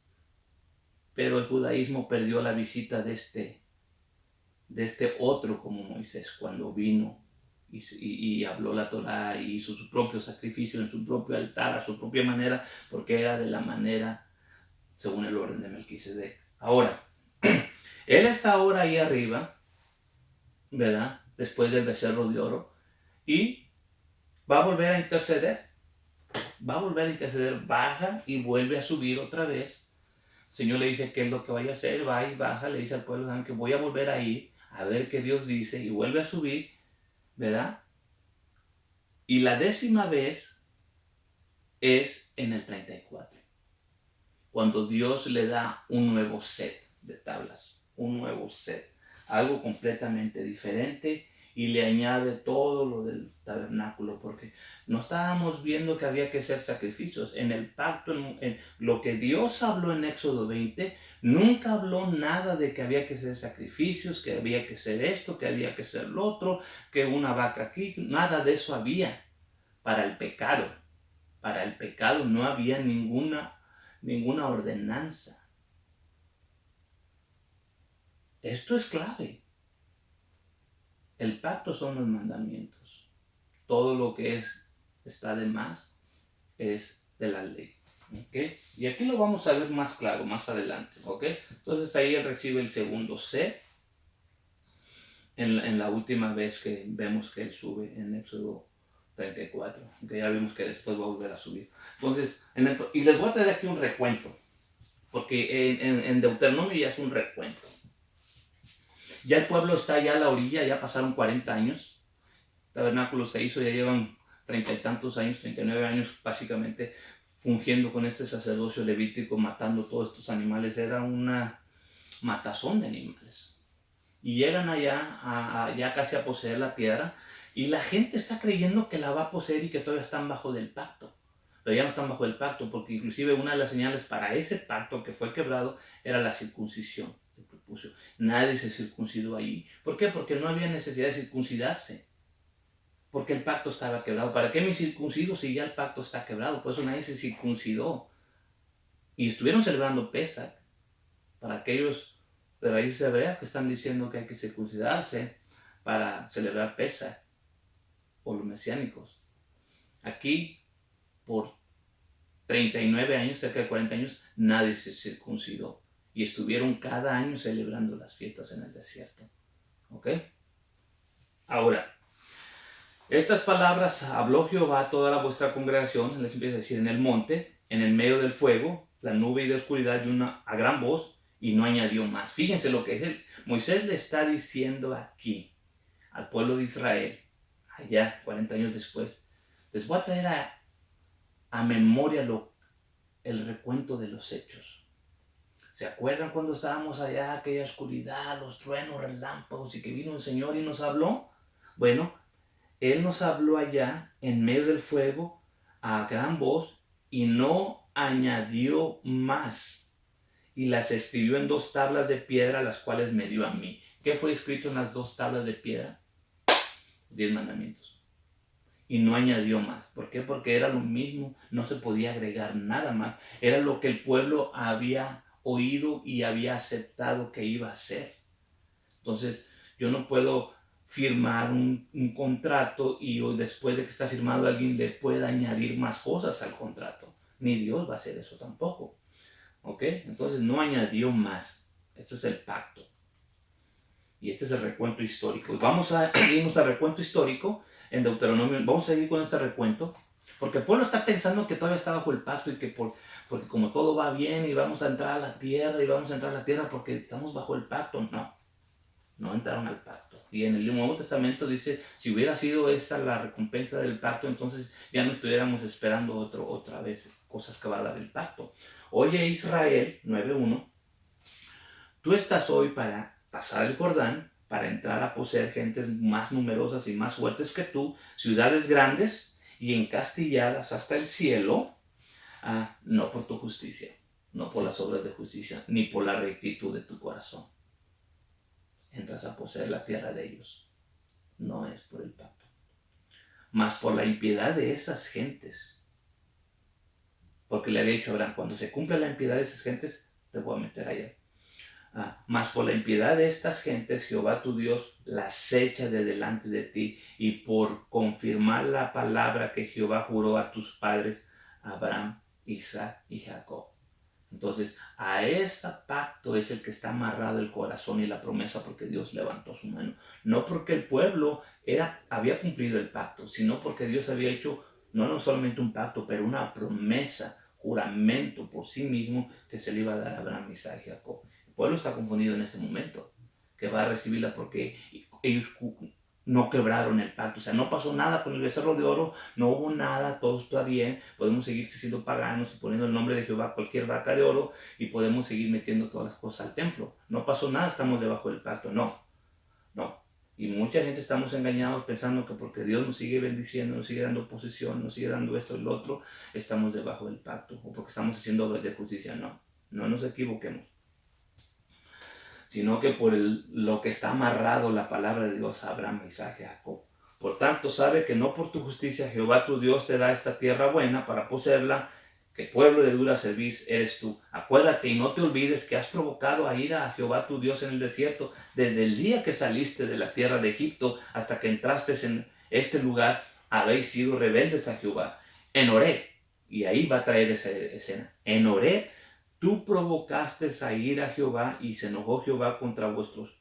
Pero el judaísmo perdió la visita de este otro como Moisés cuando vino y habló la Torá y hizo su propio sacrificio en su propio altar, a su propia manera, porque era de la manera según el orden de Melquisedec. Ahora, él está ahora ahí arriba, ¿verdad? Después del becerro de oro, y va a volver a interceder. Baja y vuelve a subir otra vez. El Señor le dice qué es lo que vaya a hacer, va y baja, le dice al pueblo, ¿saben? Que voy a volver a ir, a ver qué Dios dice, y vuelve a subir, ¿verdad? Y la 10ª vez es en el 34, cuando Dios le da un nuevo set de tablas, un nuevo set, algo completamente diferente, y le añade todo lo del tabernáculo, porque no estábamos viendo que había que hacer sacrificios. En el pacto, en lo que Dios habló en Éxodo 20, nunca habló nada de que había que hacer sacrificios, que había que hacer esto, que había que hacer lo otro, que una vaca aquí, nada de eso había para el pecado. Para el pecado no había ninguna ordenanza. Esto es clave. El pacto son los mandamientos. Todo lo que está de más es de la ley. ¿Okay? Y aquí lo vamos a ver más claro más adelante. ¿Okay? Entonces ahí él recibe el segundo set en la última vez que vemos que él sube en Éxodo 34. Que ya vimos que después va a volver a subir. Entonces, y les voy a traer aquí un recuento. Porque en Deuteronomio ya es un recuento. Ya el pueblo está ya a la orilla, ya pasaron 40 años. El tabernáculo se hizo, ya llevan 30 y tantos años, 39 años básicamente, fungiendo con este sacerdocio levítico, matando todos estos animales. Era una matazón de animales. Y llegan allá, ya casi a poseer la tierra, y la gente está creyendo que la va a poseer y que todavía están bajo del pacto. Pero ya no están bajo el pacto, porque inclusive una de las señales para ese pacto que fue quebrado era la circuncisión. Nadie se circuncidó ahí. ¿Por qué? Porque no había necesidad de circuncidarse. Porque el pacto estaba quebrado. ¿Para qué me circuncido si ya el pacto está quebrado? Por eso nadie se circuncidó. Y estuvieron celebrando Pesach para aquellos de raíces hebreas que están diciendo que hay que circuncidarse para celebrar Pesach, o los mesiánicos. Aquí, por 39 años, cerca de 40 años, nadie se circuncidó. Y estuvieron cada año celebrando las fiestas en el desierto. ¿Ok? Ahora, estas palabras habló Jehová a toda la vuestra congregación, les empieza a decir, en el monte, en el medio del fuego, la nube y de oscuridad, y a gran voz, y no añadió más. Fíjense lo que es Moisés le está diciendo aquí al pueblo de Israel, allá 40 años después. Les voy a traer a memoria el recuento de los hechos. ¿Se acuerdan cuando estábamos allá, aquella oscuridad, los truenos, relámpagos, y que vino el Señor y nos habló? Bueno, Él nos habló allá en medio del fuego a gran voz y no añadió más. Y las escribió en 2 tablas de piedra, las cuales me dio a mí. ¿Qué fue escrito en las 2 tablas de piedra? 10 mandamientos. Y no añadió más. ¿Por qué? Porque era lo mismo, no se podía agregar nada más. Era lo que el pueblo había oído y había aceptado que iba a ser. Entonces, yo no puedo firmar un contrato y después de que está firmado alguien le pueda añadir más cosas al contrato. Ni Dios va a hacer eso tampoco. ¿Ok? Entonces no añadió más. Este es el pacto. Y este es el recuento histórico. Vamos a irnos al recuento histórico en Deuteronomio. Vamos a seguir con este recuento. Porque el pueblo está pensando que todavía está bajo el pacto y que porque como todo va bien y vamos a entrar a la tierra y vamos a entrar a la tierra porque estamos bajo el pacto. No entraron al pacto. Y en el Nuevo Testamento dice, si hubiera sido esa la recompensa del pacto, entonces ya no estuviéramos esperando otra vez cosas que va a dar el pacto. Oye Israel, 9:1, tú estás hoy para pasar el Jordán, para entrar a poseer gentes más numerosas y más fuertes que tú, ciudades grandes y encastilladas hasta el cielo, no por tu justicia, no por las obras de justicia, ni por la rectitud de tu corazón. Entras a poseer la tierra de ellos. No es por el pacto, mas por la impiedad de esas gentes. Porque le había dicho a Abraham, cuando se cumpla la impiedad de esas gentes, te voy a meter allá. Mas por la impiedad de estas gentes, Jehová tu Dios las echa de delante de ti, y por confirmar la palabra que Jehová juró a tus padres, Abraham, Isaac y Jacob. Entonces, a ese pacto es el que está amarrado el corazón y la promesa, porque Dios levantó su mano. No porque el pueblo había cumplido el pacto, sino porque Dios había hecho no solamente un pacto, pero una promesa, juramento por sí mismo que se le iba a dar a Abraham, Isaac y Jacob. El pueblo está confundido en ese momento, que va a recibirla porque ellos no quebraron el pacto. O sea, no pasó nada con el becerro de oro, no hubo nada, todo está bien. Podemos seguir siendo paganos y poniendo el nombre de Jehová a cualquier vaca de oro y podemos seguir metiendo todas las cosas al templo. No pasó nada, estamos debajo del pacto. No. Y mucha gente estamos engañados pensando que porque Dios nos sigue bendiciendo, nos sigue dando posesión, nos sigue dando esto y lo otro, estamos debajo del pacto o porque estamos haciendo obras de justicia. No nos equivoquemos, sino que por lo que está amarrado la palabra de Dios a Abraham, Isaac y Jacob. Por tanto, sabe que no por tu justicia Jehová tu Dios te da esta tierra buena para poseerla, que pueblo de dura cerviz eres tú. Acuérdate y no te olvides que has provocado a ira a Jehová tu Dios en el desierto, desde el día que saliste de la tierra de Egipto hasta que entraste en este lugar, habéis sido rebeldes a Jehová. En Horeb, y ahí va a traer esa escena, en Horeb tú provocaste a ir a Jehová y se enojó Jehová contra vosotros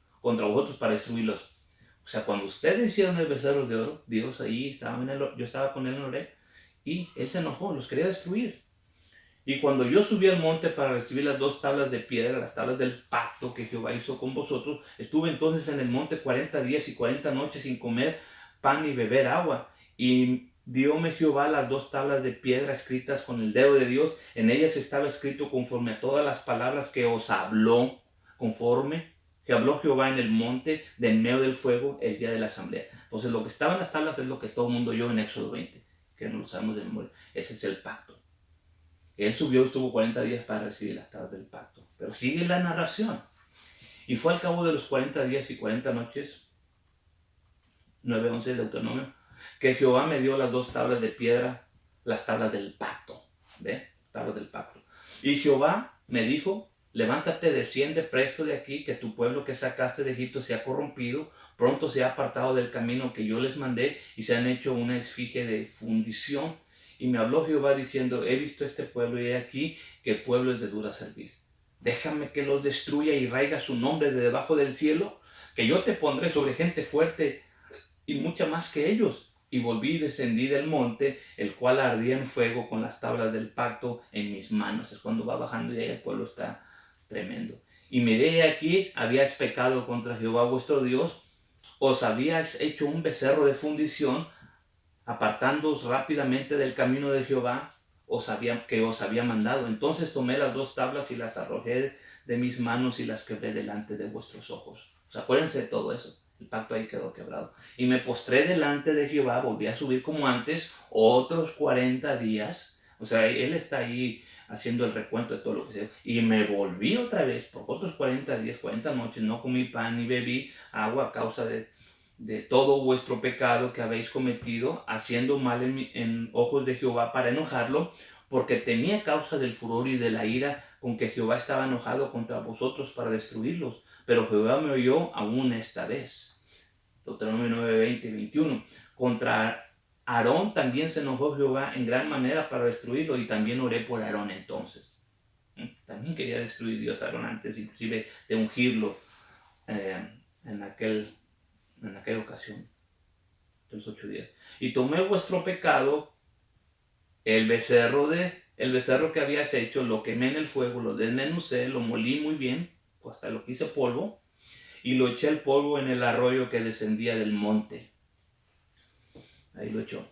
para destruirlos. O sea, cuando ustedes hicieron el becerro de oro, Dios ahí estaba yo estaba con él en Horeb y él se enojó, los quería destruir. Y cuando yo subí al monte para recibir las 2 tablas de piedra, las tablas del pacto que Jehová hizo con vosotros, estuve entonces en el monte 40 días y 40 noches sin comer pan ni beber agua. Y dióme Jehová las 2 tablas de piedra escritas con el dedo de Dios. En ellas estaba escrito conforme a todas las palabras que os habló, conforme que habló Jehová en el monte de en medio del fuego el día de la asamblea. Entonces lo que estaba en las tablas es lo que todo el mundo oyó en Éxodo 20, que no lo sabemos de memoria. Ese es el pacto. Él subió y estuvo 40 días para recibir las tablas del pacto. Pero sigue la narración. Y fue al cabo de los 40 días y 40 noches, 9:11 de Deuteronomio, que Jehová me dio las 2 tablas de piedra, las tablas del pacto. ¿Ve? Tablas del pacto. Y Jehová me dijo, levántate, desciende presto de aquí, que tu pueblo que sacaste de Egipto se ha corrompido, pronto se ha apartado del camino que yo les mandé y se han hecho una esfinge de fundición. Y me habló Jehová diciendo, he visto este pueblo y he aquí que el pueblo es de dura cerviz. Déjame que los destruya y raiga su nombre de debajo del cielo, que yo te pondré sobre gente fuerte y mucha más que ellos. Y volví y descendí del monte, el cual ardía en fuego con las tablas del pacto en mis manos. Es cuando va bajando y ahí el pueblo está tremendo. Y miré aquí, habíais pecado contra Jehová vuestro Dios, os habíais hecho un becerro de fundición, apartándoos rápidamente del camino de Jehová que os había mandado. Entonces tomé las 2 tablas y las arrojé de mis manos y las quebré delante de vuestros ojos. O sea, acuérdense de todo eso. El pacto ahí quedó quebrado. Y me postré delante de Jehová, volví a subir como antes, otros 40 días. O sea, él está ahí haciendo el recuento de todo lo que se hizo. Y me volví otra vez por otros 40 días, 40 noches, no comí pan ni bebí agua a causa de todo vuestro pecado que habéis cometido, haciendo mal en ojos de Jehová para enojarlo, porque tenía causa del furor y de la ira con que Jehová estaba enojado contra vosotros para destruirlos. Pero Jehová me oyó aún esta vez. Deuteronomio 9, 20 y 21. Contra Aarón también se enojó Jehová en gran manera para destruirlo, y también oré por Aarón entonces. También quería destruir Dios a Aarón antes inclusive de ungirlo en aquella ocasión, los 8 días. Y tomé vuestro pecado, el becerro que habías hecho, lo quemé en el fuego, lo desmenucé, lo molí muy bien, hasta lo que hice polvo, y lo eché el polvo en el arroyo que descendía del monte. Ahí lo echó.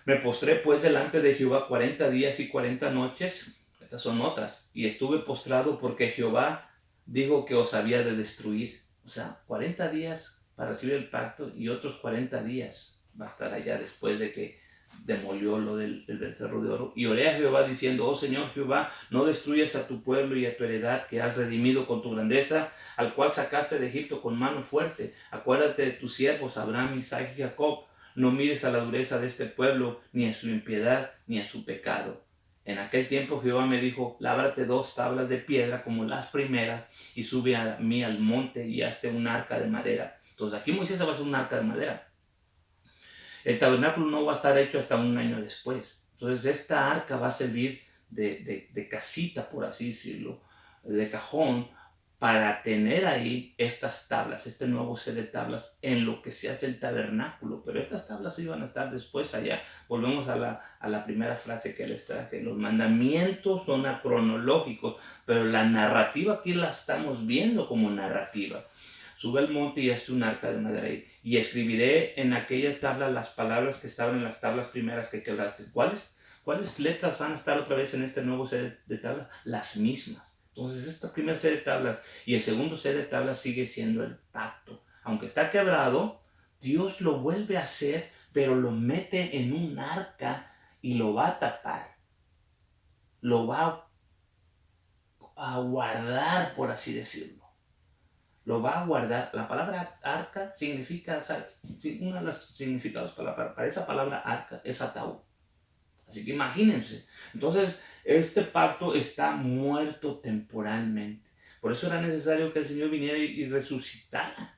Me postré pues delante de Jehová 40 días y 40 noches. Estas son otras. Y estuve postrado porque Jehová dijo que os había de destruir. O sea, 40 días para recibir el pacto y otros 40 días va a estar allá después de que demolió lo del becerro de oro. Y oré a Jehová diciendo: oh Señor Jehová, no destruyas a tu pueblo y a tu heredad que has redimido con tu grandeza, al cual sacaste de Egipto con mano fuerte. Acuérdate de tus siervos Abraham, Isaac y Jacob. No mires a la dureza de este pueblo, ni a su impiedad, ni a su pecado. En aquel tiempo Jehová me dijo: lábrate 2 tablas de piedra como las primeras, y sube a mí al monte y hazte un arca de madera. Entonces aquí Moisés va a hacer un arca de madera. El tabernáculo no va a estar hecho hasta un año después. Entonces esta arca va a servir de casita, por así decirlo, de cajón, para tener ahí estas tablas, este nuevo set de tablas en lo que se hace el tabernáculo. Pero estas tablas iban a estar después allá. Volvemos a la primera frase que les traje. Los mandamientos son acronológicos, pero la narrativa aquí la estamos viendo como narrativa. Sube al monte y hazte un arca de madera, y escribiré en aquella tabla las palabras que estaban en las tablas primeras que quebraste. ¿Cuáles letras van a estar otra vez en este nuevo set de tablas? Las mismas. Entonces, este primer set de tablas y el segundo set de tablas sigue siendo el pacto. Aunque está quebrado, Dios lo vuelve a hacer, pero lo mete en un arca y lo va a tapar. Lo va a guardar, por así decirlo. Lo va a guardar. La palabra arca significa, uno de los significados para esa palabra arca es ataúd. Así que imagínense. Entonces, este pacto está muerto temporalmente. Por eso era necesario que el Señor viniera y resucitara,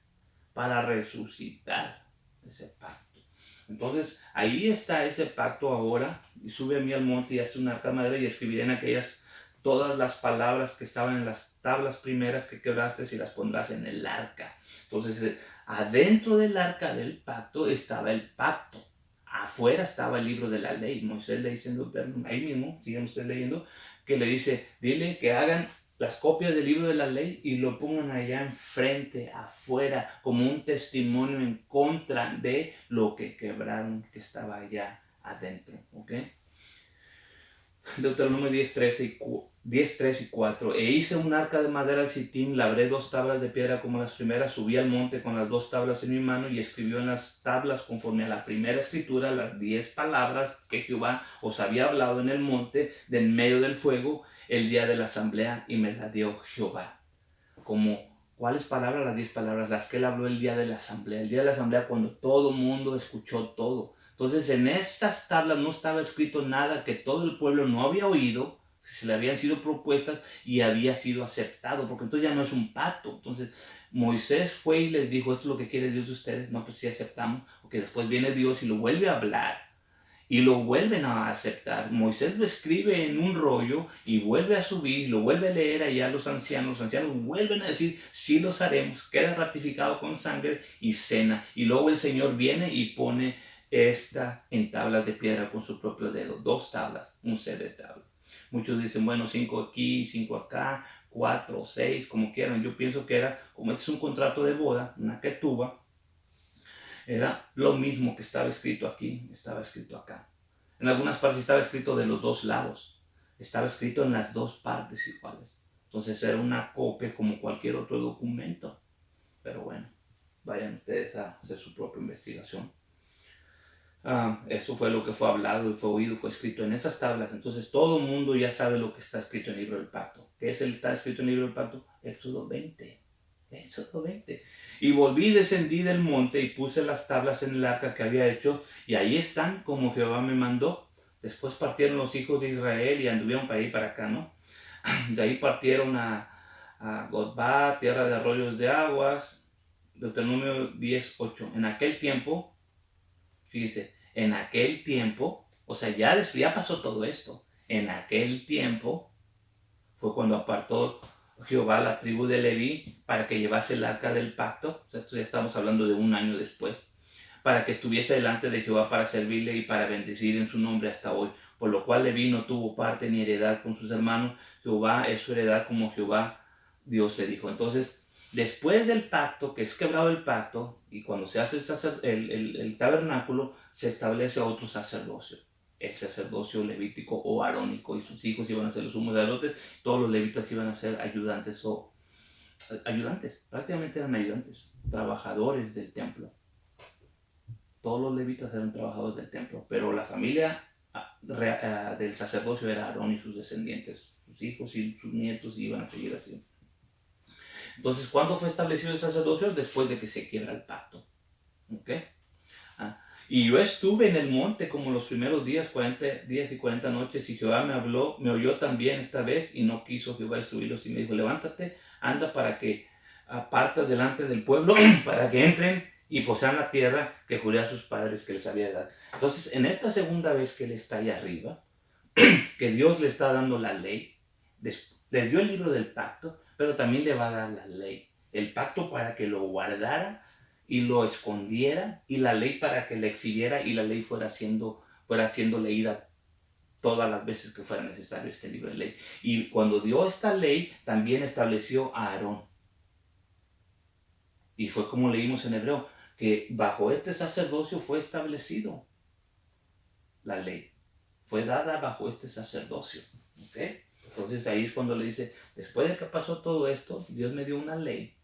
para resucitar ese pacto. Entonces, ahí está ese pacto ahora. Y sube a mí al monte y hazte un arca de madera, y escribiré en aquellas todas las palabras que estaban en las tablas primeras que quebraste, y las pondrás en el arca. Entonces, adentro del arca del pacto estaba el pacto. Afuera estaba el libro de la ley. Moisés le dice en Deuteronomio, ahí mismo, sigan ustedes leyendo, que le dice: dile que hagan las copias del libro de la ley y lo pongan allá enfrente, afuera, como un testimonio en contra de lo que quebraron, que estaba allá adentro. ¿Ok? Deuteronomio 10:3 y 4. E hice un arca de madera de Sittim, labré 2 tablas de piedra como las primeras, subí al monte con las 2 tablas en mi mano, y escribió en las tablas conforme a la primera escritura las 10 palabras que Jehová os había hablado en el monte de en medio del fuego el día de la asamblea, y me la dio Jehová. ¿Cuáles palabras? Las 10 palabras, las que él habló el día de la asamblea. El día de la asamblea, cuando todo el mundo escuchó todo. Entonces, en estas tablas no estaba escrito nada que todo el pueblo no había oído, que se le habían sido propuestas y había sido aceptado, porque entonces ya no es un pacto. Entonces, Moisés fue y les dijo: esto es lo que quiere Dios de ustedes. No, pues sí aceptamos, porque después viene Dios y lo vuelve a hablar. Y lo vuelven a aceptar. Moisés lo escribe en un rollo y vuelve a subir, lo vuelve a leer allá a los ancianos. Los ancianos vuelven a decir: sí los haremos, queda ratificado con sangre y cena. Y luego el Señor viene y pone esta en tablas de piedra con su propio dedo. 2 tablas, un set de tablas. Muchos dicen, bueno, 5 aquí, 5 acá, 4 o 6, como quieran. Yo pienso que era, como este es un contrato de boda, una ketubah, era lo mismo que estaba escrito aquí, estaba escrito acá. En algunas partes estaba escrito de los 2 lados. Estaba escrito en las 2 partes iguales. Entonces era una copia como cualquier otro documento. Pero bueno, vayan ustedes a hacer su propia investigación. Eso fue lo que fue hablado y fue oído, fue escrito en esas tablas. Entonces todo el mundo ya sabe lo que está escrito en el libro del pacto. ¿Qué es el que está escrito en el libro del pacto? Éxodo 20. Éxodo 20. Y volví, descendí del monte y puse las tablas en el arca que había hecho, y ahí están como Jehová me mandó. Después partieron los hijos de Israel y anduvieron para ahí y para acá, ¿no? De ahí partieron a Godbá, tierra de arroyos de aguas. Deuteronomio 10:8. En aquel tiempo, fíjese, en aquel tiempo, o sea, ya pasó todo esto. En aquel tiempo fue cuando apartó Jehová la tribu de Leví para que llevase el arca del pacto. O sea, esto ya estamos hablando de un año después. Para que estuviese delante de Jehová para servirle y para bendecir en su nombre hasta hoy. Por lo cual Leví no tuvo parte ni heredad con sus hermanos. Jehová es su heredad, como Jehová Dios le dijo. Entonces, después del pacto, que es quebrado el pacto, y cuando se hace el tabernáculo, se establece otro sacerdocio. El sacerdocio levítico o arónico, y sus hijos iban a ser los sumos sacerdotes. Todos los levitas iban a ser ayudantes, prácticamente eran ayudantes, trabajadores del templo. Todos los levitas eran trabajadores del templo, pero la familia del sacerdocio era Aarón y sus descendientes. Sus hijos y sus nietos iban a seguir así. Entonces, ¿cuándo fue establecido el sacerdocio? Después de que se quiebra el pacto. ¿Ok? Y yo estuve en el monte como los primeros días, 40 días y 40 noches, y Jehová me habló, me oyó también esta vez, y no quiso Jehová destruirlos, y me dijo, levántate, anda para que apartas delante del pueblo, para que entren y posean la tierra que juré a sus padres que les había dado. Entonces, en esta segunda vez que él está ahí arriba, que Dios le está dando la ley, les dio el libro del pacto, pero también le va a dar la ley. El pacto para que lo guardara y lo escondiera, y la ley para que le exhibiera, y la ley fuera siendo leída todas las veces que fuera necesario este libro de ley. Y cuando dio esta ley, también estableció a Aarón. Y fue como leímos en Hebreo, que bajo este sacerdocio fue establecido la ley. Fue dada bajo este sacerdocio. ¿Ok? Entonces ahí es cuando le dice, después de que pasó todo esto, Dios me dio una ley.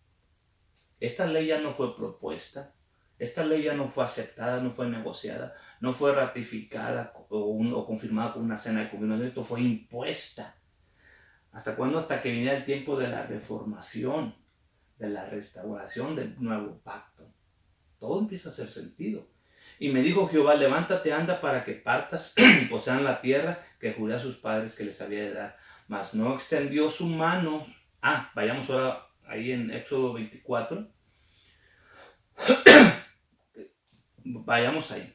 Esta ley ya no fue propuesta, esta ley ya no fue aceptada, no fue negociada, no fue ratificada o confirmada con una cena de confirmación, esto fue impuesta. ¿Hasta cuándo? Hasta que viniera el tiempo de la reformación, de la restauración del nuevo pacto. Todo empieza a hacer sentido. Y me dijo Jehová, levántate, anda para que partas y posean la tierra que juré a sus padres que les había de dar. Mas no extendió su mano. Vayamos ahora ahí en Éxodo 24. Vayamos ahí.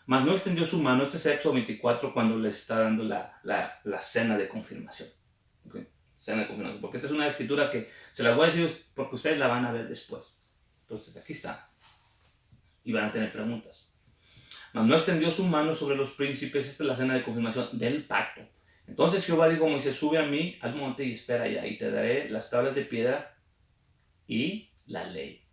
Mas no extendió su mano. Este es Éxodo 24 cuando les está dando la cena de confirmación. ¿Okay? Cena de confirmación. Porque esta es una escritura que se las voy a decir porque ustedes la van a ver después. Entonces aquí está. Y van a tener preguntas. Mas no extendió su mano sobre los príncipes. Esta es la cena de confirmación del pacto. Entonces Jehová dijo a Moisés, sube a mí al monte y espera allá, y te daré las tablas de piedra y la ley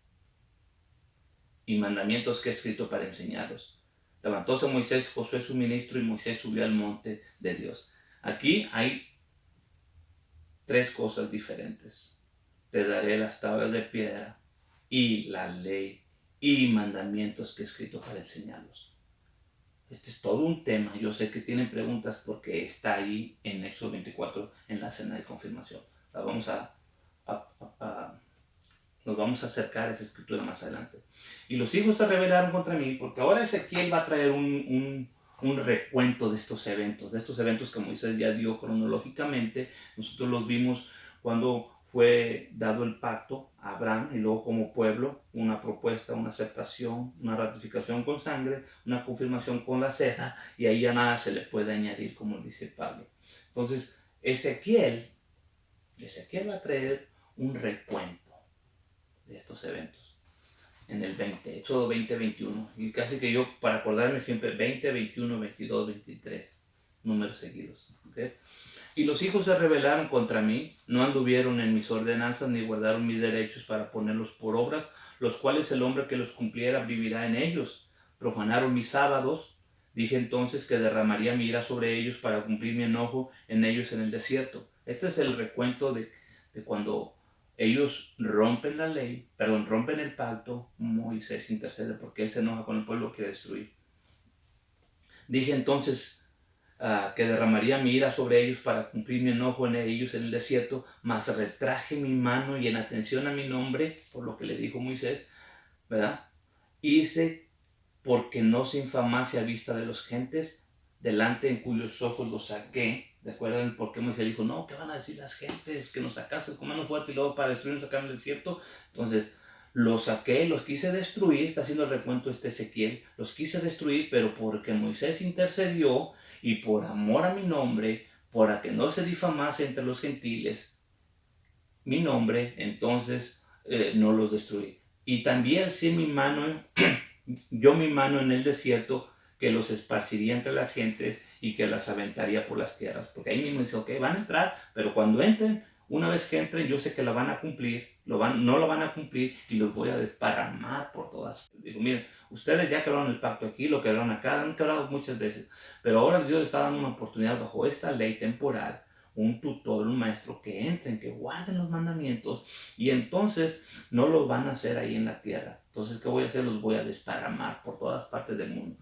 y mandamientos que he escrito para enseñarlos. Levantóse Moisés, Josué su ministro, y Moisés subió al monte de Dios. Aquí hay tres cosas diferentes. Te daré las tablas de piedra y la ley y mandamientos que he escrito para enseñarlos. Este es todo un tema. Yo sé que tienen preguntas porque está ahí en Éxodo 24 en la cena de confirmación. Nos vamos a acercar a esa escritura más adelante. Y los hijos se rebelaron contra mí, porque ahora Ezequiel va a traer un recuento de estos eventos que Moisés ya dio cronológicamente. Nosotros los vimos cuando fue dado el pacto a Abraham, y luego como pueblo, una propuesta, una aceptación, una ratificación con sangre, una confirmación con la ceja, y ahí ya nada se le puede añadir, como dice Pablo. Entonces, Ezequiel va a traer un recuento de estos eventos en el 20, Éxodo 20, 21, y casi que yo, para acordarme siempre, 20, 21, 22, 23, números seguidos. ¿Okay? Y los hijos se rebelaron contra mí, no anduvieron en mis ordenanzas, ni guardaron mis derechos para ponerlos por obras, los cuales el hombre que los cumpliera vivirá en ellos. Profanaron mis sábados, dije entonces que derramaría mi ira sobre ellos para cumplir mi enojo en ellos en el desierto. Este es el recuento de cuando ellos rompen el pacto. Moisés intercede porque él se enoja con el pueblo que quiere destruir. Dije entonces que derramaría mi ira sobre ellos para cumplir mi enojo en ellos en el desierto, mas retraje mi mano y en atención a mi nombre, por lo que le dijo Moisés, ¿verdad? Hice porque no se infamase a vista de los gentes, delante en cuyos ojos los saqué. ¿De acuerdo? Porque Moisés dijo, no, ¿qué van a decir las gentes? Que nos sacaste con mano fuerte y luego para destruirnos acá en el desierto. Entonces, los saqué, los quise destruir, está haciendo el recuento Ezequiel, los quise destruir, pero porque Moisés intercedió y por amor a mi nombre, para que no se difamase entre los gentiles mi nombre, entonces no los destruí. Y también sí mi mano, yo mi mano en el desierto, que los esparciría entre las gentes y que las aventaría por las tierras. Porque ahí mismo dice, ok, van a entrar, pero cuando entren, una vez que entren, yo sé que la van a cumplir, no lo van a cumplir y los voy a desparramar por todas. Digo, miren, ustedes ya quebraron el pacto aquí, lo quebraron acá, han quebrado muchas veces, pero ahora Dios les está dando una oportunidad bajo esta ley temporal, un tutor, un maestro, que entren, que guarden los mandamientos y entonces no lo van a hacer ahí en la tierra. Entonces, ¿qué voy a hacer? Los voy a desparramar por todas partes del mundo.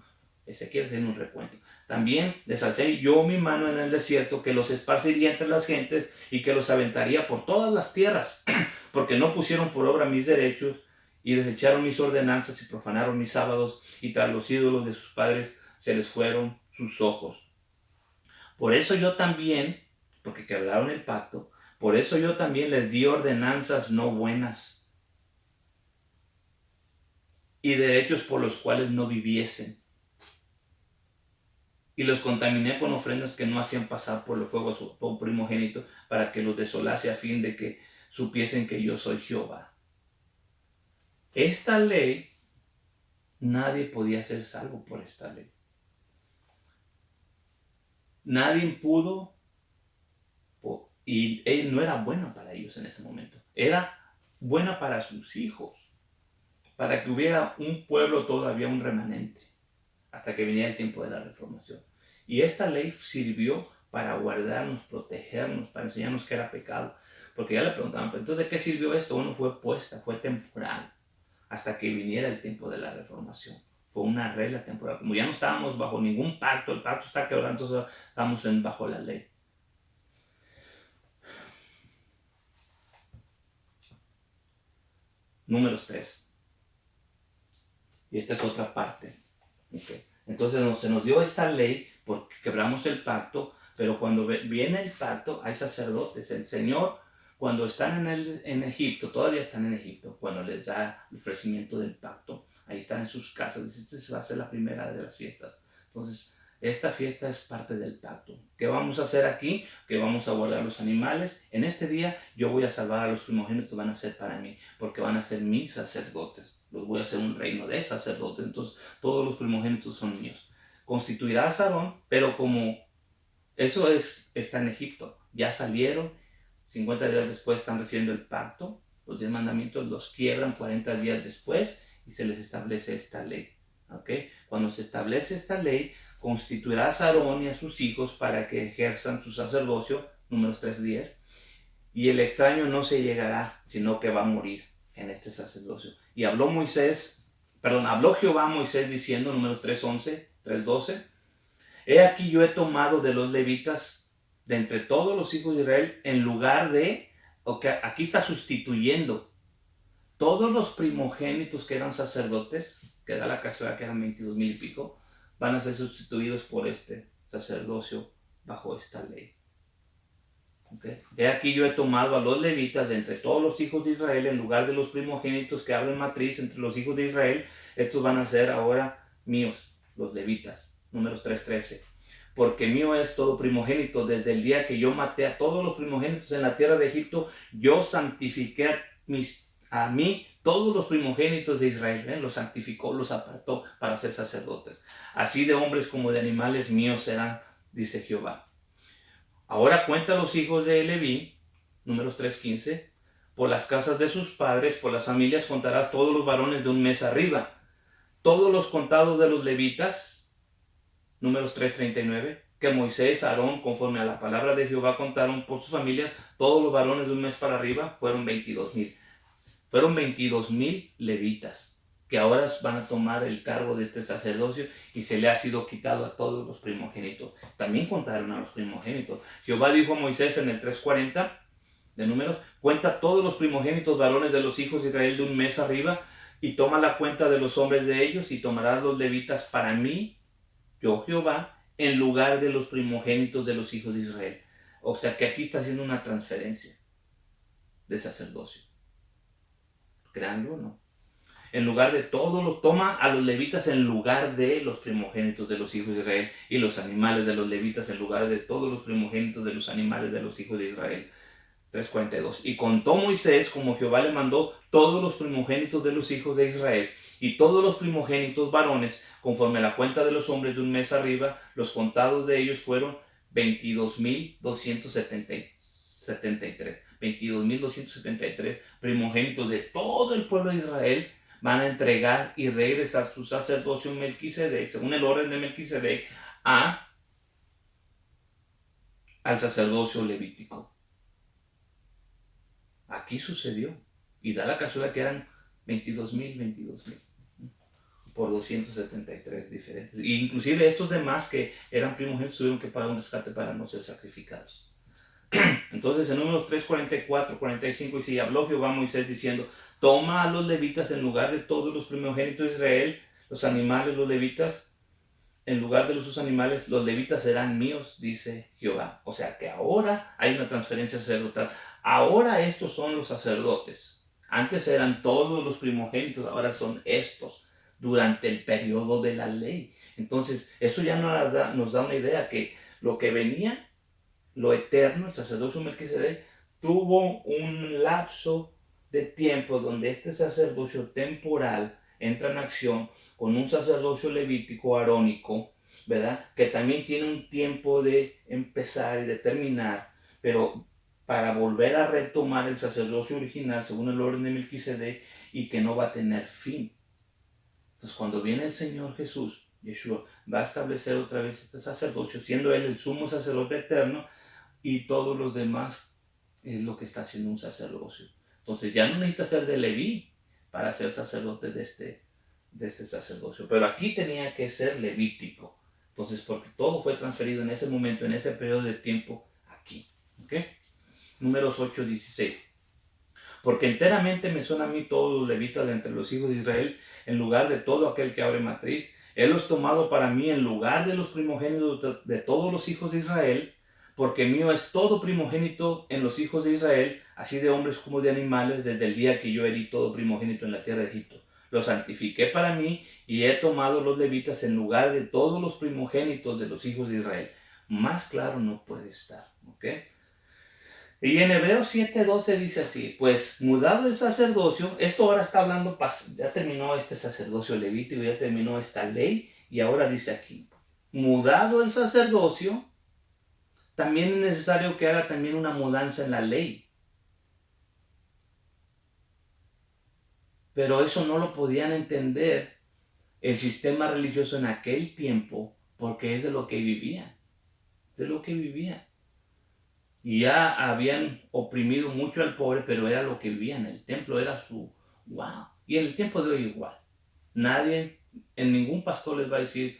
Ezequiel hacer un recuento. También les alcé yo mi mano en el desierto, que los esparciría entre las gentes y que los aventaría por todas las tierras, porque no pusieron por obra mis derechos y desecharon mis ordenanzas y profanaron mis sábados, y tras los ídolos de sus padres se les fueron sus ojos. Por eso yo también, porque quebraron el pacto, por eso yo también les di ordenanzas no buenas y derechos por los cuales no viviesen. Y los contaminé con ofrendas que no hacían pasar por el fuego a su primogénito, para que los desolase a fin de que supiesen que yo soy Jehová. Esta ley, nadie podía ser salvo por esta ley. Nadie pudo, y no era buena para ellos en ese momento. Era buena para sus hijos, para que hubiera un pueblo todavía, un remanente, hasta que viniera el tiempo de la reformación. Y esta ley sirvió para guardarnos, protegernos, para enseñarnos que era pecado. Porque ya le preguntaban, ¿pero entonces de qué sirvió esto? Bueno, fue puesta, fue temporal, hasta que viniera el tiempo de la reformación. Fue una regla temporal. Como ya no estábamos bajo ningún pacto, el pacto está quebrado, entonces estamos bajo la ley. Números 3. Y esta es otra parte. Okay. Entonces se nos dio esta ley porque quebramos el pacto, pero cuando viene el pacto hay sacerdotes. El Señor, cuando están en Egipto, todavía están en Egipto, cuando les da el ofrecimiento del pacto, ahí están en sus casas, dice, esta va a ser la primera de las fiestas. Entonces, esta fiesta es parte del pacto. ¿Qué vamos a hacer aquí? Que vamos a guardar los animales. En este día yo voy a salvar a los primogénitos, van a ser para mí, porque van a ser mis sacerdotes. Los voy a hacer un reino de sacerdotes, entonces todos los primogénitos son míos. Constituirá a Aarón, pero como eso está en Egipto, ya salieron, 50 días después están recibiendo el pacto, los 10 mandamientos los quiebran 40 días después y se les establece esta ley. ¿Okay? Cuando se establece esta ley, constituirás a Aarón y a sus hijos para que ejerzan su sacerdocio, números 3:10, y el extraño no se llegará, sino que va a morir en este sacerdocio. Y habló Jehová a Moisés diciendo, números 3:11, 3:12, he aquí yo he tomado de los levitas, de entre todos los hijos de Israel, en lugar de, aquí está sustituyendo, todos los primogénitos que eran sacerdotes, que da la casualidad que eran 22,000 y pico, van a ser sustituidos por este sacerdocio bajo esta ley. Okay. He aquí yo he tomado a los levitas de entre todos los hijos de Israel, en lugar de los primogénitos que hablan matriz entre los hijos de Israel, estos van a ser ahora míos, los levitas. Números 3:13. Porque mío es todo primogénito, desde el día que yo maté a todos los primogénitos en la tierra de Egipto, yo santifiqué a mí todos los primogénitos de Israel, los santificó, los apartó para ser sacerdotes. Así de hombres como de animales míos serán, dice Jehová. Ahora cuenta a los hijos de Leví, números 3:15, por las casas de sus padres, por las familias contarás todos los varones de un mes arriba. Todos los contados de los levitas, números 3:39, que Moisés, Aarón, conforme a la palabra de Jehová, contaron por sus familias, todos los varones de un mes para arriba, fueron 22,000. Fueron 22,000 levitas que ahora van a tomar el cargo de este sacerdocio y se le ha sido quitado a todos los primogénitos. También contaron a los primogénitos. Jehová dijo a Moisés en el 3:40 de Números, cuenta todos los primogénitos varones de los hijos de Israel de un mes arriba y toma la cuenta de los hombres de ellos y tomarás los levitas para mí, yo Jehová, en lugar de los primogénitos de los hijos de Israel. O sea que aquí está haciendo una transferencia de sacerdocio. Créanlo o no. En lugar de todos los, toma a los levitas en lugar de los primogénitos de los hijos de Israel y los animales de los levitas en lugar de todos los primogénitos de los animales de los hijos de Israel. 3:42. Y contó Moisés, como Jehová le mandó, todos los primogénitos de los hijos de Israel y todos los primogénitos varones, conforme a la cuenta de los hombres de un mes arriba, los contados de ellos fueron 22,273. 22,273 primogénitos de todo el pueblo de Israel van a entregar y regresar su sacerdocio en Melquisedec, según el orden de Melquisedec, al sacerdocio levítico. Aquí sucedió. Y da la casualidad que eran 22,000 por 273 diferentes. E inclusive estos demás que eran primogénitos tuvieron que pagar un rescate para no ser sacrificados. Entonces en Números 3, 44, 45 dice, y habló Jehová a Moisés diciendo, toma a los levitas en lugar de todos los primogénitos de Israel, los animales, los levitas, en lugar de sus animales, los levitas serán míos, dice Jehová. O sea que ahora hay una transferencia sacerdotal. Ahora estos son los sacerdotes. Antes eran todos los primogénitos, ahora son estos durante el periodo de la ley. Entonces, eso ya nos da una idea que lo que venía, lo eterno, el sacerdocio Melquisedec, tuvo un lapso de tiempo donde este sacerdocio temporal entra en acción con un sacerdocio levítico arónico, ¿verdad? Que también tiene un tiempo de empezar y de terminar, pero para volver a retomar el sacerdocio original según el orden de Melquisedec y que no va a tener fin. Entonces cuando viene el Señor Jesús, Yeshua, va a establecer otra vez este sacerdocio, siendo Él el sumo sacerdote eterno y todos los demás es lo que está haciendo un sacerdocio. Entonces ya no necesita ser de Leví para ser sacerdote de este sacerdocio. Pero aquí tenía que ser levítico. Entonces, porque todo fue transferido en ese momento, en ese periodo de tiempo, aquí. ¿Ok? Números 8:16. Porque enteramente me son a mí todos los levitas de entre los hijos de Israel, en lugar de todo aquel que abre matriz. Él los tomado para mí en lugar de los primogénitos de todos los hijos de Israel, porque mío es todo primogénito en los hijos de Israel, así de hombres como de animales, desde el día que yo herí todo primogénito en la tierra de Egipto. Los santifiqué para mí y he tomado los levitas en lugar de todos los primogénitos de los hijos de Israel. Más claro no puede estar, ¿ok? Y en Hebreos 7:12 dice así, pues mudado el sacerdocio, esto ahora está hablando, ya terminó este sacerdocio levítico, ya terminó esta ley, y ahora dice aquí, mudado el sacerdocio, también es necesario que haga también una mudanza en la ley. Pero eso no lo podían entender el sistema religioso en aquel tiempo, porque es de lo que vivían, de lo que vivían. Y ya habían oprimido mucho al pobre, pero era lo que vivían. El templo era su wow. Y en el tiempo de hoy igual. Nadie, en ningún pastor les va a decir,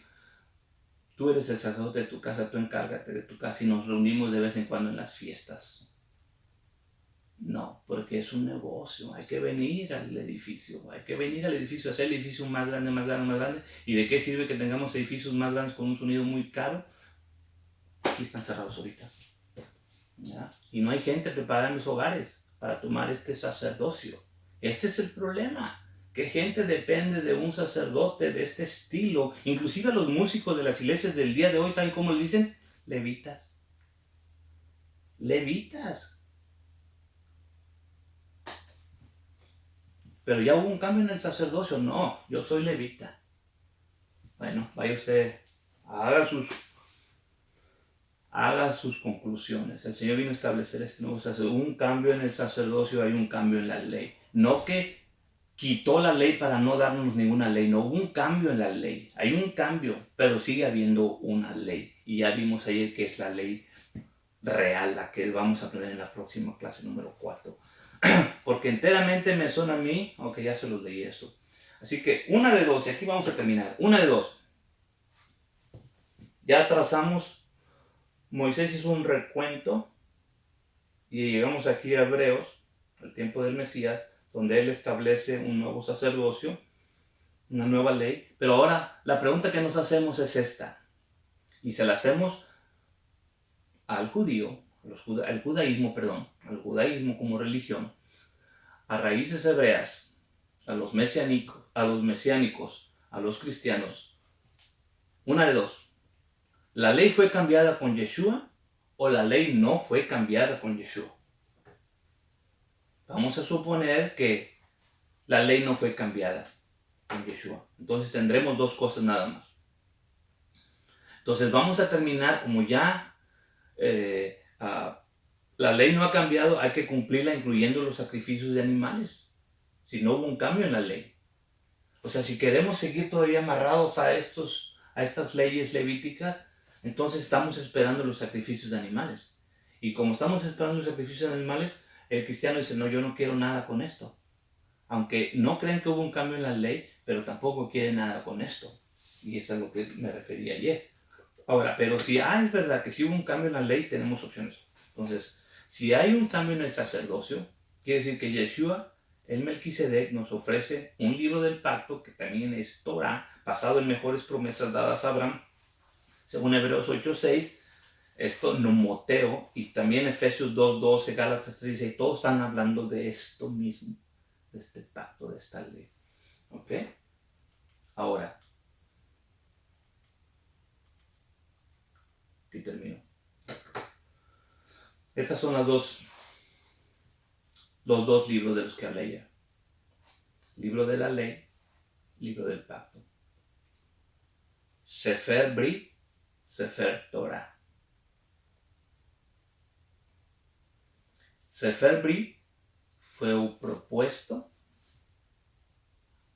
tú eres el sacerdote de tu casa, tú encárgate de tu casa y nos reunimos de vez en cuando en las fiestas. No, porque es un negocio. Hay que venir al edificio. Hay que venir al edificio, hacer el edificio más grande, más grande, más grande. ¿Y de qué sirve que tengamos edificios más grandes con un sonido muy caro? Aquí están cerrados ahorita. ¿Ya? Y no hay gente preparada en los hogares para tomar este sacerdocio. Este es el problema, que gente depende de un sacerdote de este estilo. Inclusive los músicos de las iglesias del día de hoy, ¿saben cómo les dicen? Levitas. Levitas. Pero ya hubo un cambio en el sacerdocio. No, yo soy levita. Bueno, vaya usted, haga sus conclusiones. El Señor vino a establecer este nuevo sacerdocio. Un cambio en el sacerdocio, hay un cambio en la ley. No que quitó la ley para no darnos ninguna ley. No hubo un cambio en la ley. Hay un cambio, pero sigue habiendo una ley. Y ya vimos ayer que es la ley real, la que vamos a aprender en la próxima clase número 4. Porque enteramente me son a mí, aunque ya se los leí eso. Así que una de dos, y aquí vamos a terminar, una de dos. Ya trazamos, Moisés hizo un recuento y llegamos aquí a Hebreos, el tiempo del Mesías, donde él establece un nuevo sacerdocio, una nueva ley. Pero ahora la pregunta que nos hacemos es esta, y se la hacemos al judío, al judaísmo como religión, a raíces hebreas, a los mesiánicos, a los cristianos. Una de dos. ¿La ley fue cambiada con Yeshua o la ley no fue cambiada con Yeshua? Vamos a suponer que la ley no fue cambiada con Yeshua. Entonces tendremos dos cosas nada más. Entonces vamos a terminar como ya la ley no ha cambiado, hay que cumplirla incluyendo los sacrificios de animales. Si no hubo un cambio en la ley. O sea, si queremos seguir todavía amarrados a estas leyes levíticas, entonces estamos esperando los sacrificios de animales. Y como estamos esperando los sacrificios de animales, el cristiano dice, no, yo no quiero nada con esto. Aunque no creen que hubo un cambio en la ley, pero tampoco quieren nada con esto. Y eso es a lo que me refería ayer. Ahora, pero si es verdad que si hubo un cambio en la ley, tenemos opciones. Entonces, si hay un cambio en el sacerdocio, quiere decir que Yeshua, el Melquisedec, nos ofrece un libro del pacto que también es Torah, basado en mejores promesas dadas a Abraham, según Hebreos 8:6, esto nomoteo, y también Efesios 2:12, Gálatas 3:16, todos están hablando de esto mismo, de este pacto, de esta ley. ¿Ok? Ahora, aquí termino. Estas son los dos libros de los que hablé ya. Libro de la ley, libro del pacto. Sefer Brit, Sefer Torah. Sefer Brit fue propuesto,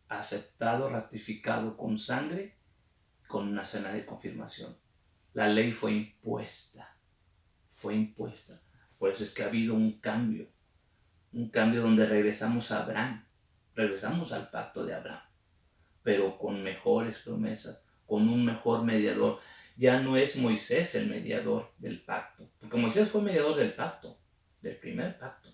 aceptado, ratificado con sangre, con una cena de confirmación. La ley fue impuesta. Por eso es que ha habido un cambio donde regresamos a Abraham, regresamos al pacto de Abraham, pero con mejores promesas, con un mejor mediador. Ya no es Moisés el mediador del pacto, porque Moisés fue mediador del pacto, del primer pacto.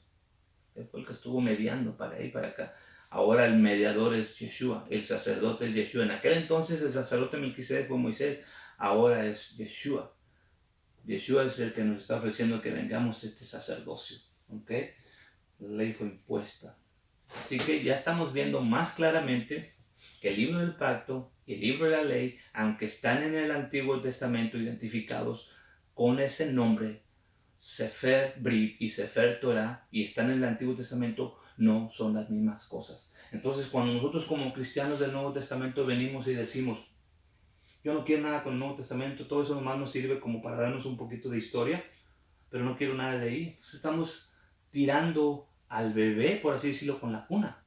Él fue el que estuvo mediando para ahí y para acá. Ahora el mediador es Yeshua, el sacerdote es Yeshua. En aquel entonces el sacerdote Melquisedec fue Moisés, ahora es Yeshua. Yeshua es el que nos está ofreciendo que vengamos a este sacerdocio. ¿Ok? La ley fue impuesta. Así que ya estamos viendo más claramente que el libro del pacto y el libro de la ley, aunque están en el Antiguo Testamento identificados con ese nombre, Sefer Brit y Sefer Torah, y están en el Antiguo Testamento, no son las mismas cosas. Entonces, cuando nosotros como cristianos del Nuevo Testamento venimos y decimos, yo no quiero nada con el Nuevo Testamento, todo eso nomás nos sirve como para darnos un poquito de historia, pero no quiero nada de ahí. Entonces estamos tirando al bebé, por así decirlo, con la cuna.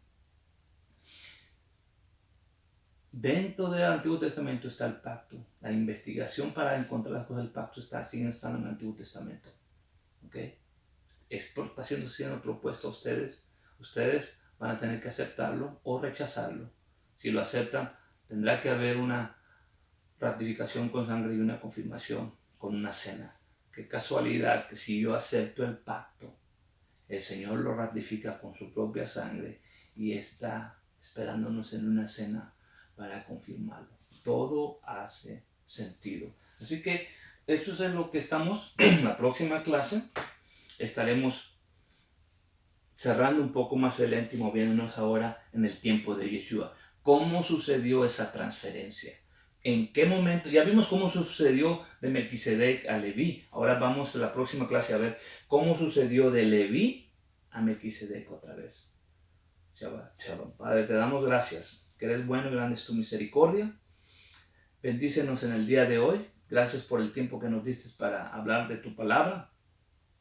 Dentro del Antiguo Testamento está el pacto. La investigación para encontrar las cosas del pacto sigue estando en el Antiguo Testamento. ¿Ok? Está siendo propuesto a ustedes. Ustedes van a tener que aceptarlo o rechazarlo. Si lo aceptan, tendrá que haber una ratificación con sangre y una confirmación con una cena. Qué casualidad que si yo acepto el pacto, el Señor lo ratifica con su propia sangre y está esperándonos en una cena para confirmarlo. Todo hace sentido. Así que eso es en lo que estamos. En la próxima clase estaremos cerrando un poco más adelante y moviéndonos ahora en el tiempo de Yeshua. ¿Cómo sucedió esa transferencia? ¿En qué momento? Ya vimos cómo sucedió de Melquisedec a Leví. Ahora vamos a la próxima clase a ver cómo sucedió de Leví a Melquisedec otra vez. Shabbat, Shabbat. Padre, te damos gracias, que eres bueno y grande es tu misericordia. Bendícenos en el día de hoy. Gracias por el tiempo que nos diste para hablar de tu palabra.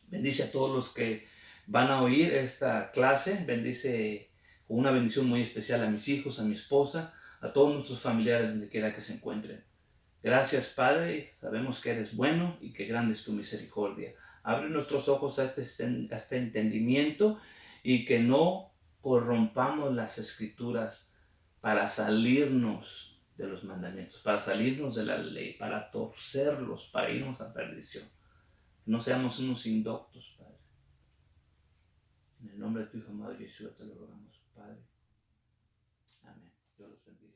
Bendice a todos los que van a oír esta clase. Bendice con una bendición muy especial a mis hijos, a mi esposa, a todos nuestros familiares donde quiera que se encuentren. Gracias, Padre. Sabemos que eres bueno y que grande es tu misericordia. Abre nuestros ojos a este entendimiento y que no corrompamos las escrituras para salirnos de los mandamientos, para salirnos de la ley, para torcerlos, para irnos a perdición. No seamos unos indoctos, Padre. En el nombre de tu Hijo amado Yeshua te lo rogamos, Padre. Amén. Dios los bendiga.